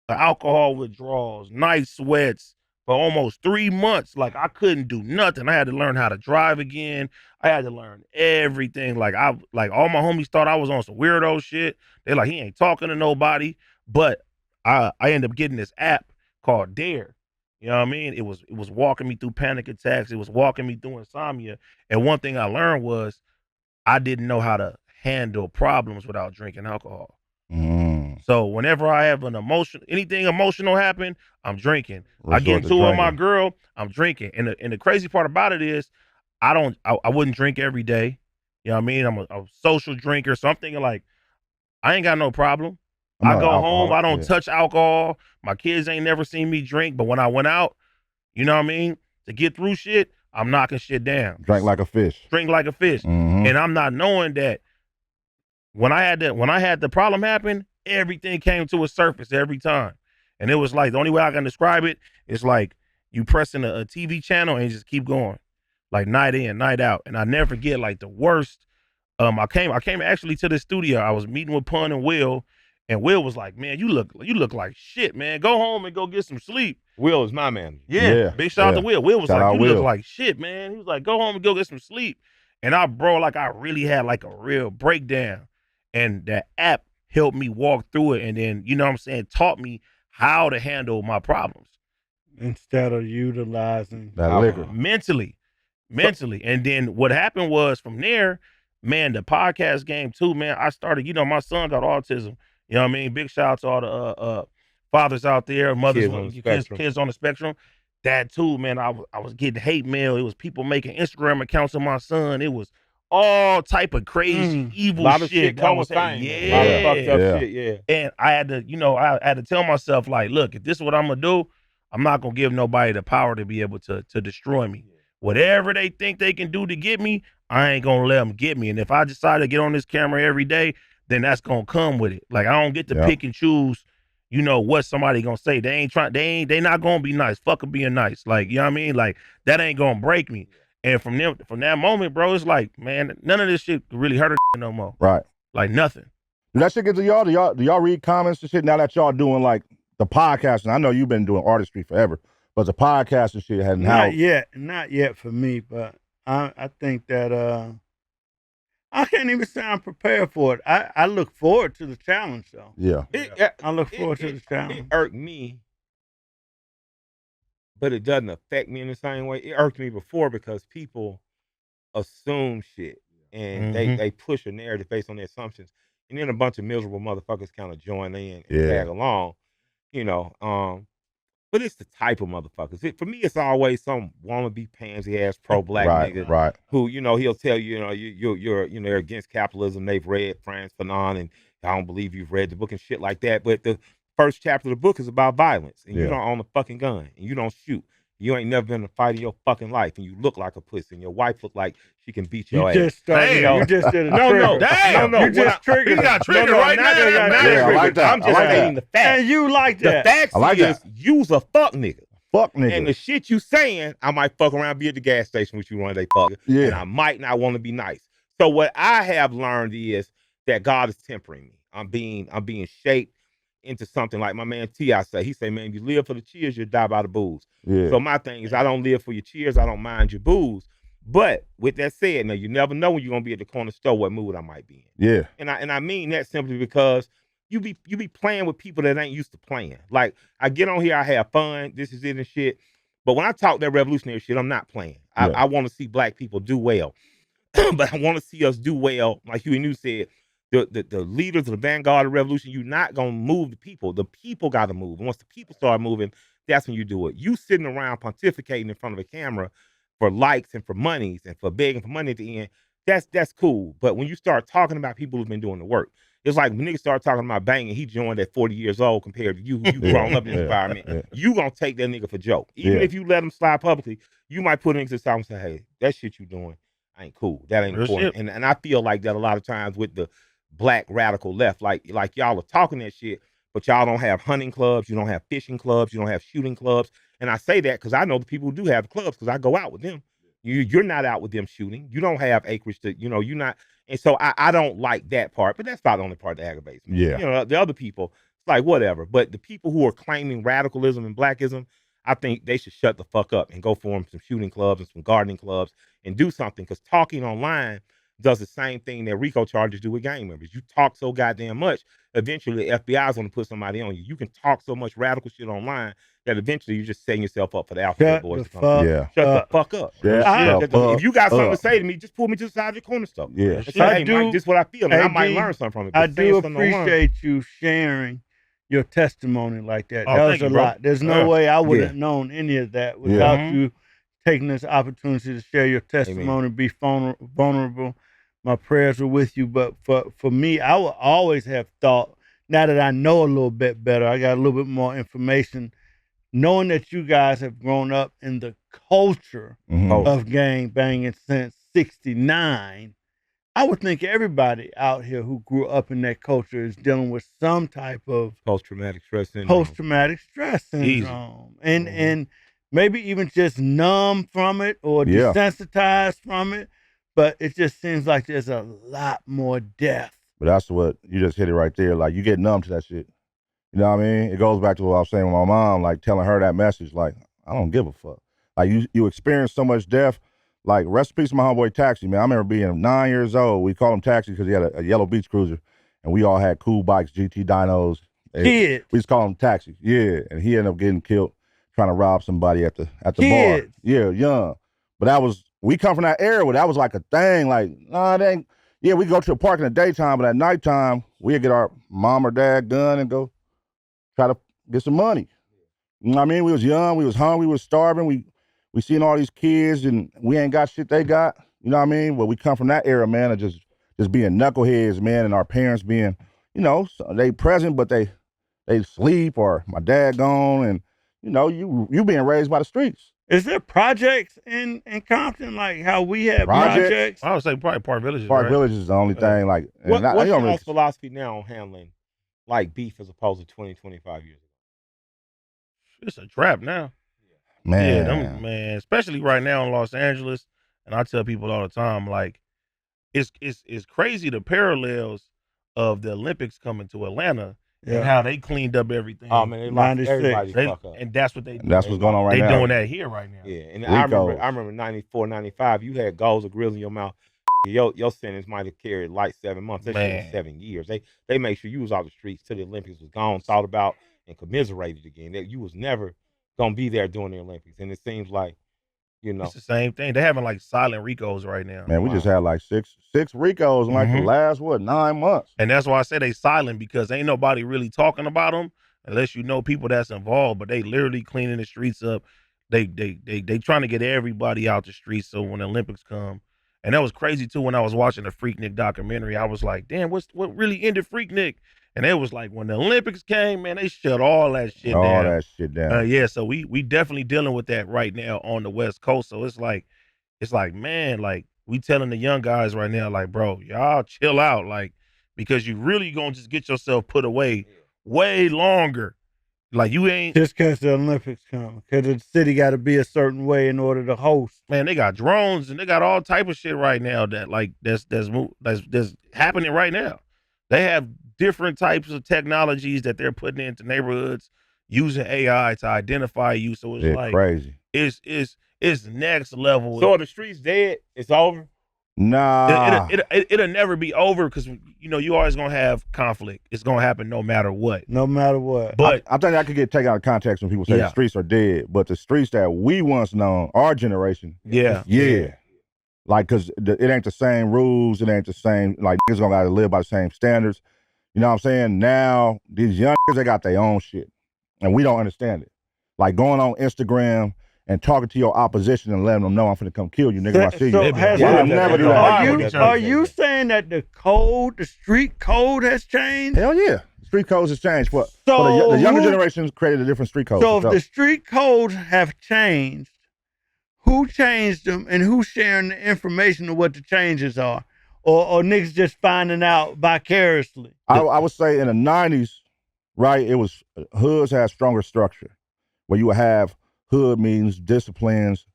[SPEAKER 3] the alcohol withdrawals, night sweats for almost 3 months. Like I couldn't do nothing. I had to learn how to drive again. I had to learn everything. Like all my homies thought I was on some weirdo shit. They're like, he ain't talking to nobody. But I ended up getting this app called Dare. You know what I mean? It was walking me through panic attacks. It was walking me through insomnia. And one thing I learned was I didn't know how to handle problems without drinking alcohol. So whenever I have anything emotional happen, I'm drinking. I get into it with my girl, I'm drinking. And the crazy part about it is I wouldn't drink every day. You know what I mean? I'm a social drinker. So I'm thinking like, I ain't got no problem. I go home, I don't touch alcohol. My kids ain't never seen me drink. But when I went out, you know what I mean? To get through shit, I'm knocking shit down.
[SPEAKER 2] Drink like a fish.
[SPEAKER 3] And I'm not knowing that when I had the problem happen, everything came to a surface every time. And it was like, the only way I can describe it is like you pressing a TV channel and just keep going. Like night in, night out. And I never forget like the worst. I came actually to the studio. I was meeting with Pun and Will. And Will was like, man, you look like shit, man. Go home and go get some sleep.
[SPEAKER 1] Will is my man.
[SPEAKER 3] Yeah. Big shout out to Will. Will was like, you look like shit, man. He was like, go home and go get some sleep. And I really had like a real breakdown. And that app helped me walk through it and then, you know what I'm saying, taught me how to handle my problems.
[SPEAKER 4] Instead of utilizing
[SPEAKER 2] that liquor.
[SPEAKER 3] Mentally. And then what happened was from there, man, the podcast game too, man, I started, you know, my son got autism. You know what I mean? Big shout out to all the fathers out there, mothers, kids on the spectrum. That too, man, I was getting hate mail. It was people making Instagram accounts of my son. It was all type of crazy, evil
[SPEAKER 1] lot of
[SPEAKER 3] shit.
[SPEAKER 1] come with fame. A lot of fucked up shit, yeah.
[SPEAKER 3] And I had to, you know, I had to tell myself, like, look, if this is what I'm gonna do, I'm not gonna give nobody the power to be able to destroy me. Whatever they think they can do to get me, I ain't gonna let them get me. And if I decide to get on this camera every day, then that's gonna come with it. Like I don't get to pick and choose, you know, what somebody gonna say. They not gonna be nice. Fuck them being nice. Like, you know what I mean? Like that ain't gonna break me. And from that moment, bro, it's like, man, none of this shit really hurt a no more.
[SPEAKER 2] Right.
[SPEAKER 3] Like nothing.
[SPEAKER 2] Do that shit get to y'all? Do y'all read comments and shit now that y'all doing like the podcast? And I know you've been doing artistry forever, but the podcast and shit hadn't
[SPEAKER 4] not yet for me, but I think that I can't even say I'm prepared for it. I look forward to the challenge though.
[SPEAKER 2] Yeah.
[SPEAKER 4] I look forward to the challenge.
[SPEAKER 1] It irked me, but it doesn't affect me in the same way. It irked me before because people assume shit and they push a narrative based on their assumptions. And then a bunch of miserable motherfuckers kind of join in and tag along, you know. But it's the type of motherfuckers. For me, it's always some wannabe pansy ass pro black nigga who, you know, he'll tell you, you know, you're you know, they're against capitalism. They've read Frantz Fanon, and I don't believe you've read the book and shit like that. But the first chapter of the book is about violence, and you don't own a fucking gun, and you don't shoot. You ain't never been in a fight in your fucking life, and you look like a pussy, and your wife look like she can beat your ass.
[SPEAKER 4] You just did a
[SPEAKER 1] no,
[SPEAKER 4] you just triggered.
[SPEAKER 3] You got triggered right now.
[SPEAKER 2] I like that.
[SPEAKER 1] I'm just stating the facts.
[SPEAKER 4] And you like that.
[SPEAKER 1] The facts is you's a fuck nigga.
[SPEAKER 2] Fuck nigga.
[SPEAKER 1] And the shit you saying, I might fuck around, be at the gas station with you one day, fucker.
[SPEAKER 2] Yeah.
[SPEAKER 1] And I might not want to be nice. So what I have learned is that God is tempering me. I'm being shaped into something like my man T.I. say. He say, man, you live for the cheers, you die by the booze.
[SPEAKER 2] Yeah.
[SPEAKER 1] So my thing is I don't live for your cheers, I don't mind your booze. But with that said, now you never know when you're gonna be at the corner store what mood I might be in.
[SPEAKER 2] Yeah.
[SPEAKER 1] And I mean that simply because you be playing with people that ain't used to playing. Like I get on here, I have fun, this is it and shit. But when I talk that revolutionary shit, I'm not playing. I want to see black people do well. But I want to see us do well, like you and you said. The leaders of the vanguard of the revolution, you're not gonna move the people. The people gotta move. And once the people start moving, that's when you do it. You sitting around pontificating in front of a camera for likes and for monies and for begging for money at the end, that's cool. But when you start talking about people who've been doing the work, it's like when niggas start talking about banging, he joined at 40 years old compared to you grown up in this environment. You gonna take that nigga for joke. Even if you let him slide publicly, you might put niggas to the side and say, hey, that shit you doing ain't cool. That ain't important. And I feel like that a lot of times with the black radical left, like y'all are talking that shit, but y'all don't have hunting clubs, you don't have fishing clubs, you don't have shooting clubs. And I say that because I know the people who do have clubs because I go out with them. You're not out with them shooting. You don't have acreage to, you know, you're not. And so I don't like that part, but that's about the only part that aggravates me.
[SPEAKER 2] Yeah.
[SPEAKER 1] You know, the other people, it's like whatever. But the people who are claiming radicalism and blackism, I think they should shut the fuck up and go form some shooting clubs and some gardening clubs and do something, because talking online does the same thing that RICO charges do with gang members. You talk so goddamn much, eventually the FBI is going to put somebody on you. You can talk so much radical shit online that eventually you're just setting yourself up for the alphabet boys to come.
[SPEAKER 2] Shut
[SPEAKER 1] the fuck up. If you got something to say to me, just pull me to the side of the corner store.
[SPEAKER 2] Yeah.
[SPEAKER 1] Say, hey, Mike, this is what I feel. I might learn something from it.
[SPEAKER 4] I do appreciate you sharing your testimony like that. That was a lot. There's no way I would have known any of that without you taking this opportunity to share your testimony, be vulnerable. My prayers are with you. But for me, I will always have thought, now that I know a little bit better, I got a little bit more information, knowing that you guys have grown up in the culture of gang banging since '69, I would think everybody out here who grew up in that culture is dealing with some type of
[SPEAKER 1] post-traumatic stress syndrome.
[SPEAKER 4] And maybe even just numb from it or desensitized from it. But it just seems like there's a lot more death.
[SPEAKER 2] But that's what, you just hit it right there. Like, you get numb to that shit. You know what I mean? It goes back to what I was saying with my mom, like telling her that message, like, I don't give a fuck. Like, you experience so much death Like, rest in peace to my homeboy Taxi, man. I remember being 9 years old. We called him Taxi because he had a yellow beach cruiser, and we all had cool bikes, GT dynos.
[SPEAKER 4] Kids.
[SPEAKER 2] We just called him Taxi. Yeah, and he ended up getting killed trying to rob somebody at the bar.
[SPEAKER 4] Kids.
[SPEAKER 2] Yeah, young. But we come from that era where that was like a thing. Like, nah, it ain't. Yeah, we go to a park in the daytime, but at nighttime, we'd get our mom or dad gun and go try to get some money. You know what I mean? We was young, we was hungry, we was starving. We seen all these kids and we ain't got shit they got. You know what I mean? But we come from that era, man, of just being knuckleheads, man, and our parents being, you know, they present, but they sleep, or my dad gone, and you know, you being raised by the streets.
[SPEAKER 4] Is there projects in Compton like how we have projects?
[SPEAKER 3] I would say probably Park Villages.
[SPEAKER 2] Park
[SPEAKER 3] right?
[SPEAKER 2] Village is the only thing. Like,
[SPEAKER 1] what's your philosophy now on handling like beef as opposed to 20, 25 years ago?
[SPEAKER 3] It's a trap now.
[SPEAKER 2] Man.
[SPEAKER 3] Yeah, especially right now in Los Angeles. And I tell people all the time, like, it's crazy the parallels of the Olympics coming to Atlanta and how they cleaned up everything.
[SPEAKER 1] Oh man, they locked everybody fuck up.
[SPEAKER 3] And that's what they do.
[SPEAKER 2] That's what's going on right now.
[SPEAKER 3] They doing that here right now.
[SPEAKER 1] Yeah, and I remember 94, 95, you had goals of grills in your mouth. Your sentence might have carried like 7 months. That shit was 7 years. They made sure you was off the streets till the Olympics was gone, thought about and commiserated again. That you was never gonna be there during the Olympics. And it seems like, you know,
[SPEAKER 3] it's the same thing. They're having like silent Ricos right now.
[SPEAKER 2] Man, we just had like six Ricos in like the last 9 months.
[SPEAKER 3] And that's why I say they silent, because ain't nobody really talking about them unless you know people that's involved. But they literally cleaning the streets up. They trying to get everybody out the streets so when the Olympics come. And that was crazy too. When I was watching the Freaknik documentary, I was like, damn, what really ended Freaknik? And it was like when the Olympics came, man, they shut all that shit down.
[SPEAKER 2] All that shit down.
[SPEAKER 3] Yeah, so we definitely dealing with that right now on the West Coast. So it's like, man, like we telling the young guys right now, like, bro, y'all chill out, like, because you really gonna just get yourself put away way longer. Like you ain't
[SPEAKER 4] just because the Olympics come, because the city got to be a certain way in order to host.
[SPEAKER 3] Man, they got drones and they got all type of shit right now that like that's happening right now. They have different types of technologies that they're putting into neighborhoods using AI to identify you. So it's like
[SPEAKER 2] crazy.
[SPEAKER 3] It's next level.
[SPEAKER 1] So are the streets dead? It's over?
[SPEAKER 2] Nah.
[SPEAKER 3] It'll never be over because, you know, you always going to have conflict. It's going to happen no matter what.
[SPEAKER 4] No matter what.
[SPEAKER 3] But
[SPEAKER 2] I think that could get taken out of context when people say the streets are dead. But the streets that we once known, our generation.
[SPEAKER 3] Yeah.
[SPEAKER 2] Like, because it ain't the same rules. It ain't the same, like, niggas gonna gotta live by the same standards. You know what I'm saying? Now, these young niggas, they got their own shit. And we don't understand it. Like, going on Instagram and talking to your opposition and letting them know I'm finna come kill you, nigga, if I see you.
[SPEAKER 4] Are you saying that the street code has changed?
[SPEAKER 2] Hell yeah. Street codes has changed. For the younger generations created a different street code.
[SPEAKER 4] So if the street codes have changed, who changed them and who's sharing the information of what the changes are? Or niggas just finding out vicariously?
[SPEAKER 2] I would say in the 90s, right, it was hoods had stronger structure where you would have hood meetings, disciplines,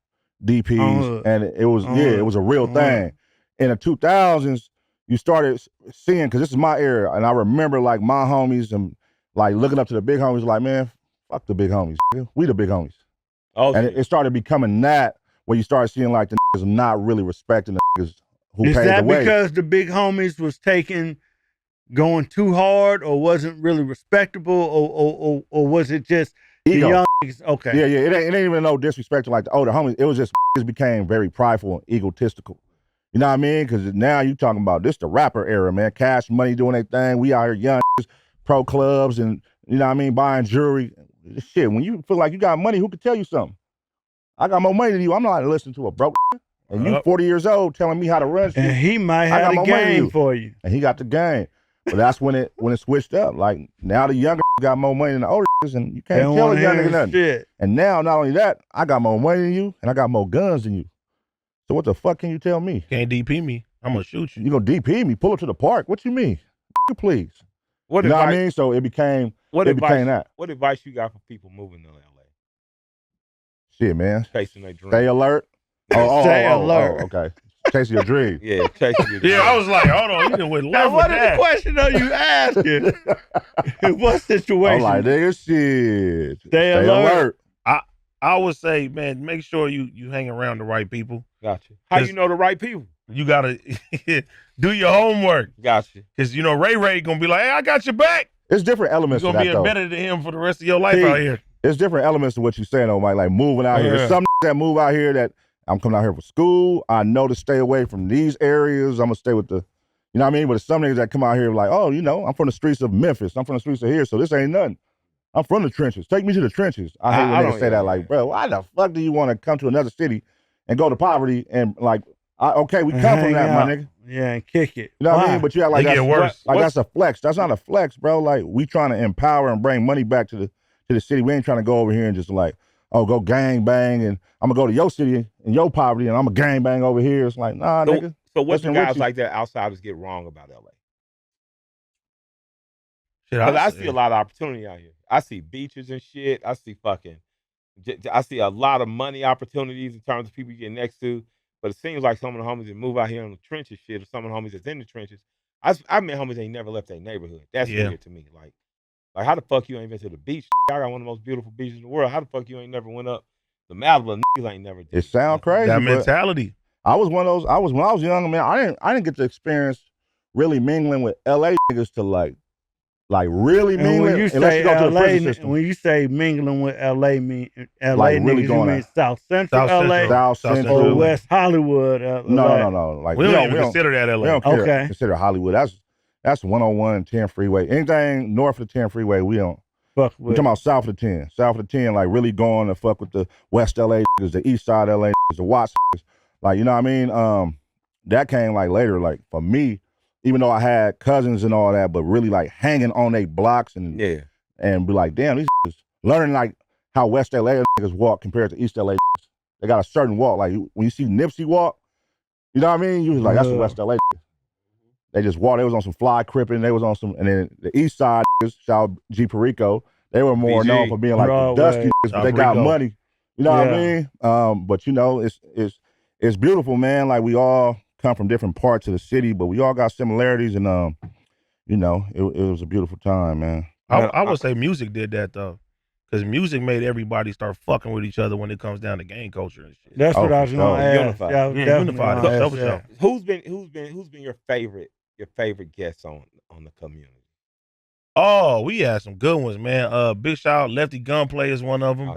[SPEAKER 2] DPs, and it was it was a real thing. In the 2000s, you started seeing, because this is my era, and I remember like my homies and like looking up to the big homies, like, man, fuck the big homies, we the big homies.
[SPEAKER 1] Oh,
[SPEAKER 2] and it started becoming that where you started seeing like the niggas not really respecting the niggas who paid the way.
[SPEAKER 4] Is that because the big homies was going too hard, or wasn't really respectable, or was it just
[SPEAKER 2] ego?
[SPEAKER 4] The young niggas? Okay.
[SPEAKER 2] Yeah, it ain't even no disrespect to like the older homies. It was just became very prideful and egotistical. You know what I mean? Because now you talking about this the rapper era, man. Cash Money doing their thing. We out here young pro clubs and, you know what I mean, buying jewelry. Shit, when you feel like you got money, who could tell you something? I got more money than you. I'm not listening to a broke and you 40 years old telling me how to run shit.
[SPEAKER 4] And he might have the game for you.
[SPEAKER 2] And he got the game. But that's when it switched up. Like, now the younger got more money than the older and you can't tell a young nigga nothing.
[SPEAKER 4] Shit.
[SPEAKER 2] And now, not only that, I got more money than you and I got more guns than you. So what the fuck can you tell me?
[SPEAKER 3] Can't DP me. I'm going to shoot you.
[SPEAKER 2] You going to DP me? Pull up to the park? What you mean? Please.
[SPEAKER 1] What
[SPEAKER 2] you know what I mean? So it became that.
[SPEAKER 1] What advice you got for people moving to LA?
[SPEAKER 2] Shit, man.
[SPEAKER 1] Chasing their dream.
[SPEAKER 2] Stay alert.
[SPEAKER 4] Stay alert.
[SPEAKER 2] Okay. Chasing your dream.
[SPEAKER 1] Yeah, chasing your dream.
[SPEAKER 3] Yeah, I was like, hold on, you done went left with that.
[SPEAKER 4] What is the question are you asking? What situation?
[SPEAKER 2] I'm like, nigga, shit.
[SPEAKER 4] Stay alert.
[SPEAKER 3] I would say, man, make sure you hang around the right people.
[SPEAKER 1] Gotcha. How you know the right people?
[SPEAKER 3] You gotta do your homework.
[SPEAKER 1] Gotcha.
[SPEAKER 3] Because Ray gonna be like, hey, I got your back.
[SPEAKER 2] It's different elements.
[SPEAKER 3] You're gonna be embedded to him for the rest of your life out here.
[SPEAKER 2] It's different elements to what you're saying, though, Mike. Like moving out here. There's some that move out here that I'm coming out here for school. I know to stay away from these areas. I'm gonna stay with the, you know what I mean? But there's some niggas that come out here like, oh, I'm from the streets of Memphis. I'm from the streets of here, so this ain't nothing. I'm from the trenches. Take me to the trenches. I hate when niggas say that. Like, bro, why the fuck do you want to come to another city and go to poverty and like, okay, we come from that, my nigga.
[SPEAKER 4] Yeah, and kick it.
[SPEAKER 2] You know what I mean? But you act like
[SPEAKER 3] that's worse.
[SPEAKER 2] Like that's a flex. That's not a flex, bro. Like we trying to empower and bring money back to the city. We ain't trying to go over here and just like, oh, go gang bang and I'm gonna go to your city and your poverty and I'm a gang bang over here. It's like, nah, nigga.
[SPEAKER 1] So what do guys like that outsiders get wrong about LA? Because I see a lot of opportunity out here. I see beaches and shit. I see a lot of money opportunities in terms of people you get next to. But it seems like some of the homies that move out here in the trenches shit, or some of the homies that's in the trenches, I met homies that ain't never left their neighborhood. That's weird to me. Like how the fuck you ain't been to the beach? I got one of the most beautiful beaches in the world. How the fuck you ain't never went up the Malibu? Niggas ain't never did.
[SPEAKER 2] It sound crazy.
[SPEAKER 3] That mentality.
[SPEAKER 2] I was one of those. When I was young, man, I didn't get to experience really mingling with LA niggas to like really mingling.
[SPEAKER 4] When you say LA, when you say mingling with LA, LA like niggas, really you mean South Central LA,
[SPEAKER 2] South Central,
[SPEAKER 4] or West Hollywood?
[SPEAKER 2] No. Like
[SPEAKER 3] we don't even consider that LA.
[SPEAKER 2] We don't consider Hollywood. That's 101 10 freeway. Anything north of the 10 freeway, we don't fuck with. We're talking about south of the 10. South of the 10, like really going to fuck with the West LA niggas, the East Side LA niggas, the Watts niggas. Like, you know what I mean? That came like later. Like for me, even though I had cousins and all that, but really like hanging on they blocks and be like, damn, these niggas learning like how West LA niggas walk compared to East LA niggas. They got a certain walk. Like when you see Nipsey walk, you know what I mean? You was like, that's the West LA niggas. They just walked. They was on some fly cripping. They was on some, and then the East Side niggas, shout out G Perico, they were more known for being like the dusty niggas, but they got money. You know what I mean? But it's beautiful, man. Like we all come from different parts of the city, but we all got similarities, and it was a beautiful time, man.
[SPEAKER 3] I would say music did that though, because music made everybody start fucking with each other when it comes down to gang culture and shit.
[SPEAKER 4] That's what I was going to ask.
[SPEAKER 3] Unified.
[SPEAKER 1] Who's been your favorite guest on the community?
[SPEAKER 3] Oh, we had some good ones, man. Big shout out Lefty Gunplay is one of them.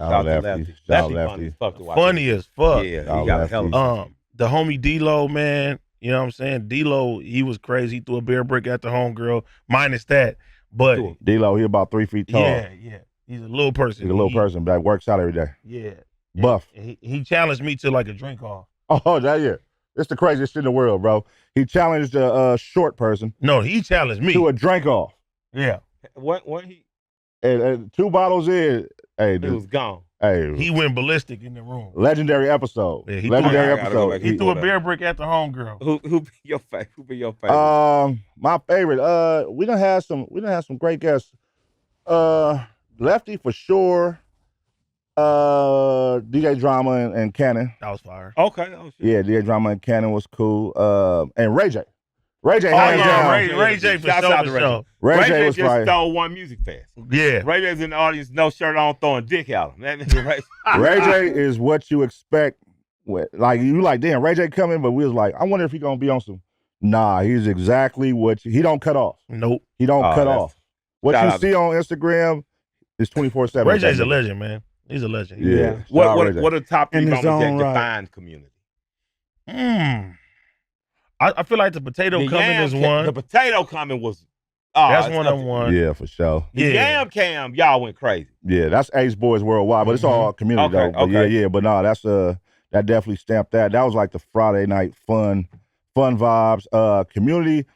[SPEAKER 2] Lefty.
[SPEAKER 3] Funny as fuck.
[SPEAKER 1] Yeah, he got a hell of
[SPEAKER 3] the homie D-Lo, man, you know what I'm saying? D-Lo, he was crazy. He threw a beer brick at the homegirl, minus that. But
[SPEAKER 2] D-Lo, he about 3 feet tall.
[SPEAKER 3] Yeah. He's a little person.
[SPEAKER 2] He's a little person, but works out every day.
[SPEAKER 3] Yeah.
[SPEAKER 2] Buff.
[SPEAKER 3] He challenged me to like a drink off.
[SPEAKER 2] Oh, it's the craziest shit in the world, bro. He challenged a short person.
[SPEAKER 3] No, he challenged me
[SPEAKER 2] to a drink off.
[SPEAKER 3] Yeah.
[SPEAKER 1] What he?
[SPEAKER 2] And 2 bottles in,
[SPEAKER 1] he was gone.
[SPEAKER 2] Hey,
[SPEAKER 3] he went ballistic in the room.
[SPEAKER 2] Legendary episode.
[SPEAKER 3] Yeah,
[SPEAKER 2] He
[SPEAKER 3] threw a beer brick at the homegirl.
[SPEAKER 1] Who be your favorite? Who be your favorite?
[SPEAKER 2] My favorite. We done had some great guests. Lefty for sure. DJ Drama and Cannon.
[SPEAKER 3] That was fire.
[SPEAKER 1] Okay. Oh, shit.
[SPEAKER 2] Yeah, DJ Drama and Cannon was cool. And Ray J. Ray J.
[SPEAKER 3] Ray J for sure.
[SPEAKER 2] Ray J was
[SPEAKER 1] just stole one music fest.
[SPEAKER 3] Yeah.
[SPEAKER 1] Ray J's in the audience, no shirt on, throwing dick at him. That nigga
[SPEAKER 2] Ray J is what you expect. Like you like, damn, Ray J coming, but we was like, I wonder if he gonna be on some. Nah, he's exactly what he don't cut off.
[SPEAKER 3] Nope.
[SPEAKER 2] He don't cut off. What you see on Instagram is 24/7.
[SPEAKER 3] Ray J's a legend, man. He's a legend.
[SPEAKER 2] Yeah.
[SPEAKER 1] What are the top 3 moments that define community?
[SPEAKER 3] I feel like the potato coming is one.
[SPEAKER 1] The potato coming was
[SPEAKER 3] that's one of one.
[SPEAKER 2] Yeah, for sure.
[SPEAKER 1] The yam cam, y'all went crazy.
[SPEAKER 2] Yeah, that's Ace Boys Worldwide, but it's all community though. But but no, that's that definitely stamped that. That was like the Friday night fun vibes. Community.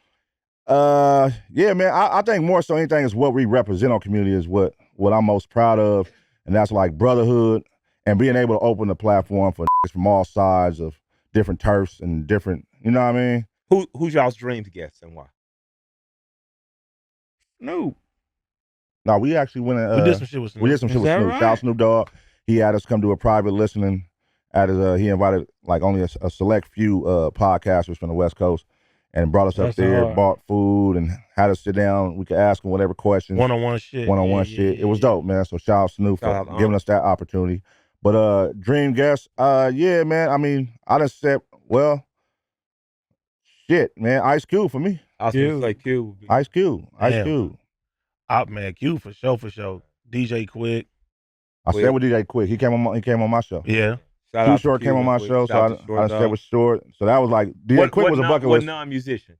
[SPEAKER 2] Yeah, man. I think more so anything is what we represent on community is what I'm most proud of, and that's like brotherhood and being able to open the platform for from all sides of different turfs and different. You know what I mean?
[SPEAKER 1] Who's y'all's dream guest and why?
[SPEAKER 4] Snoop.
[SPEAKER 2] No, we actually went and
[SPEAKER 3] we did some shit with Snoop.
[SPEAKER 2] Snoop. Shout out Snoop Dogg. He had us come do a private listening at his, he invited like only a select few podcasters from the West Coast and brought us up there, bought food and had us sit down. We could ask him whatever questions.
[SPEAKER 3] One-on-one shit.
[SPEAKER 2] It was dope, man. So shout out Snoop for giving us that opportunity. But dream guest, yeah, man. I mean, I done said, well, shit, man. Ice Cube for me.
[SPEAKER 1] I was gonna say Cube.
[SPEAKER 2] Ice Cube. Ice Cube.
[SPEAKER 3] Man, Q for sure. DJ Quick.
[SPEAKER 2] I said with DJ Quick. He came on my show.
[SPEAKER 3] Yeah.
[SPEAKER 2] Too Short came on my show, so I said with Short. So that was like DJ Quick was a bucket list.
[SPEAKER 1] What non-musician?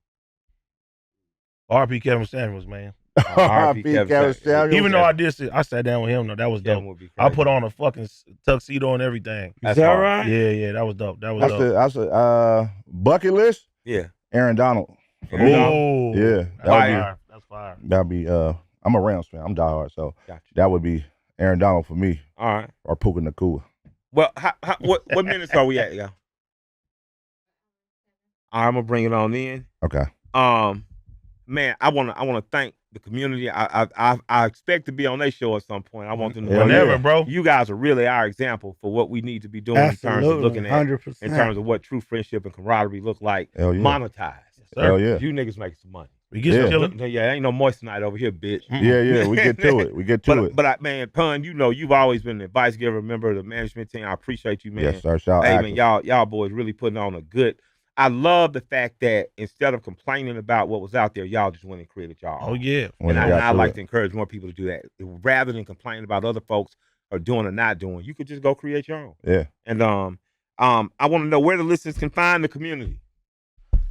[SPEAKER 3] R.P. Kevin Samuels, man.
[SPEAKER 2] R.P. Kevin Samuels.
[SPEAKER 3] Even though I sat down with him, though, that was dope. I put on a fucking tuxedo and everything.
[SPEAKER 1] Is that right?
[SPEAKER 3] Yeah, that was dope. That's
[SPEAKER 2] a bucket list.
[SPEAKER 1] Yeah.
[SPEAKER 2] Aaron Donald.
[SPEAKER 3] Oh,
[SPEAKER 2] yeah.
[SPEAKER 3] That's fire.
[SPEAKER 2] That'd be. I'm a Rams fan. I'm diehard, so that would be Aaron Donald for me.
[SPEAKER 1] All right.
[SPEAKER 2] Or Puka Nacua.
[SPEAKER 1] Well, what minutes are we at, y'all? I'm gonna bring it on in.
[SPEAKER 2] Okay.
[SPEAKER 1] Man, I wanna thank the community. I expect to be on their show at some point. I want them to
[SPEAKER 3] whenever, bro.
[SPEAKER 1] You guys are really our example for what we need to be doing in terms of looking at
[SPEAKER 4] 100%.
[SPEAKER 1] in terms of what true friendship and camaraderie look like. Monetized.
[SPEAKER 2] Hell yeah.
[SPEAKER 1] You niggas making some money.
[SPEAKER 3] We get some
[SPEAKER 1] yeah, ain't no moissanite over here, bitch.
[SPEAKER 2] Yeah, we get to it.
[SPEAKER 1] But man, Pun, you've always been an advice giver, member of the management team. I appreciate you, man.
[SPEAKER 2] Yes, sir. Shout
[SPEAKER 1] hey,
[SPEAKER 2] out.
[SPEAKER 1] man, y'all boys really putting on a good. I love the fact that instead of complaining about what was out there, y'all just went and created y'all own.
[SPEAKER 3] Oh yeah.
[SPEAKER 1] And I like to encourage more people to do that. Rather than complaining about other folks are doing or not doing, you could just go create your own.
[SPEAKER 2] Yeah.
[SPEAKER 1] And I want to know where the listeners can find the community.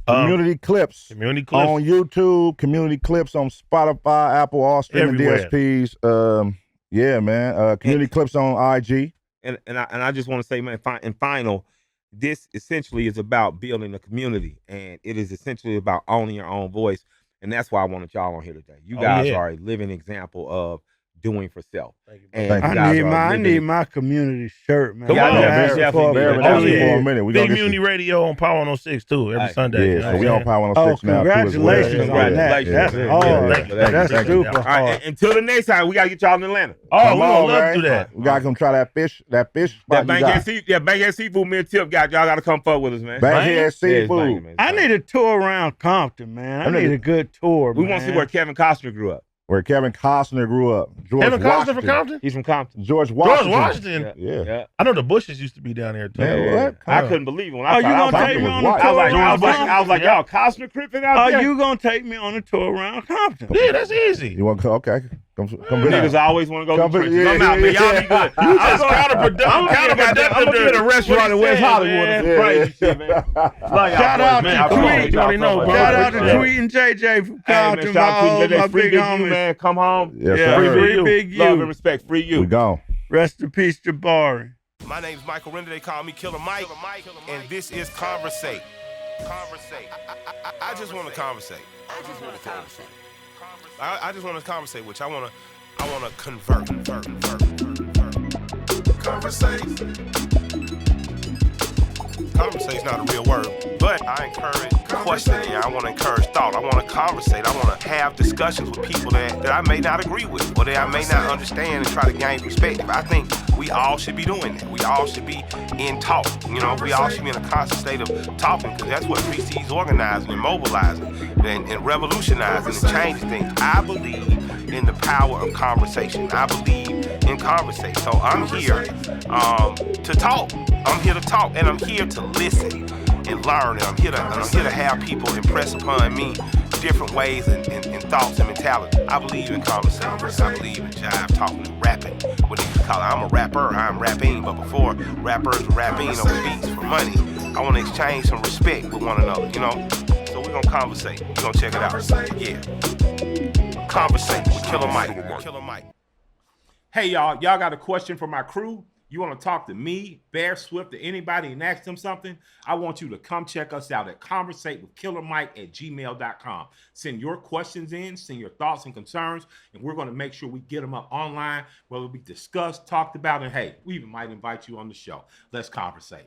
[SPEAKER 2] Community Clips on YouTube, Community Clips on Spotify, Apple, all streaming DSPs. Yeah, man. Community Clips on IG.
[SPEAKER 1] And I just want to say, man, in final, this essentially is about building a community, and it is essentially about owning your own voice, and that's why I wanted y'all on here today. You guys are a living example of doing for self.
[SPEAKER 3] Thank you.
[SPEAKER 1] And
[SPEAKER 4] I need my community shirt, man.
[SPEAKER 3] Come on,
[SPEAKER 2] man.
[SPEAKER 3] Big Community Radio on Power 106 too every Sunday.
[SPEAKER 2] Yeah, so we on Power 106 now.
[SPEAKER 4] Congratulations on that. That's hard. That's super hard.
[SPEAKER 1] All right, until the next time, we gotta get y'all in Atlanta.
[SPEAKER 3] Oh, we gonna love to do that.
[SPEAKER 2] We gotta come try that fish. That
[SPEAKER 1] Bankhead Seafood. Me and Tip y'all gotta come fuck with us, man.
[SPEAKER 2] Bankhead Seafood.
[SPEAKER 4] I need a tour around Compton, man. I need a good tour.
[SPEAKER 1] We want to see where Kevin Costner grew up.
[SPEAKER 2] Where Kevin Costner grew up.
[SPEAKER 3] Kevin Costner from Compton?
[SPEAKER 1] He's from Compton.
[SPEAKER 2] George
[SPEAKER 3] Washington.
[SPEAKER 2] Yeah.
[SPEAKER 3] I know the Bushes used to be down there too.
[SPEAKER 2] Man, what?
[SPEAKER 1] I couldn't believe it when I
[SPEAKER 4] you gonna take me on a tour?
[SPEAKER 1] I was like, y'all Costner cripping out there?
[SPEAKER 4] Are you gonna take me on a tour around Compton?
[SPEAKER 3] Yeah, that's easy.
[SPEAKER 2] You want to go? Okay. Come
[SPEAKER 1] niggas always want to go to the trenches.
[SPEAKER 2] Yeah,
[SPEAKER 1] I'm out, man. Y'all be good.
[SPEAKER 3] You just counterproductive.
[SPEAKER 1] I'm gonna be in a restaurant in West Hollywood and some crazy shit, man.
[SPEAKER 4] Shout out to Tweet. Shout out to Tweet and JJ from Compton. My big homies.
[SPEAKER 1] Man, come home.
[SPEAKER 2] Yes,
[SPEAKER 1] Free
[SPEAKER 4] big you.
[SPEAKER 1] Love and respect. Free you.
[SPEAKER 2] We gone.
[SPEAKER 4] Rest in peace, Jabari.
[SPEAKER 6] My name's Michael Render. They call me Killer Mike. And this is Conversate. I just want to conversate. I just want to conversate with you. I want to convert. Conversate's not a real word, but I encourage questioning. I want to encourage thought. I want to conversate. I want to have discussions with people that I may not agree with or that I may not understand and try to gain perspective. I think we all should be doing that. We all should be in talk. You know, we all should be in a constant state of talking, because that's what precedes organizing and mobilizing and revolutionizing and changing things. I believe in the power of conversation. I believe in Conversate. So I'm here to talk. I'm here to talk, and I'm here to listen and learn. And I'm here to have people impress upon me different ways and thoughts and mentality. I believe in conversation. I believe in jive, talking, and rapping. What they call it. I'm a rapper. I'm rapping. But before rappers were rapping over beats for money, I want to exchange some respect with one another. You know. So we're gonna conversate. We're gonna check it out. Yeah. Conversate with Killer Mike.
[SPEAKER 1] Hey, y'all got a question for my crew? You want to talk to me, Bear Swift, or anybody and ask them something? I want you to come check us out at conversatewithkillermike@gmail.com. Send your questions in, send your thoughts and concerns, and we're going to make sure we get them up online where they'll be discussed, talked about, and hey, we even might invite you on the show. Let's conversate.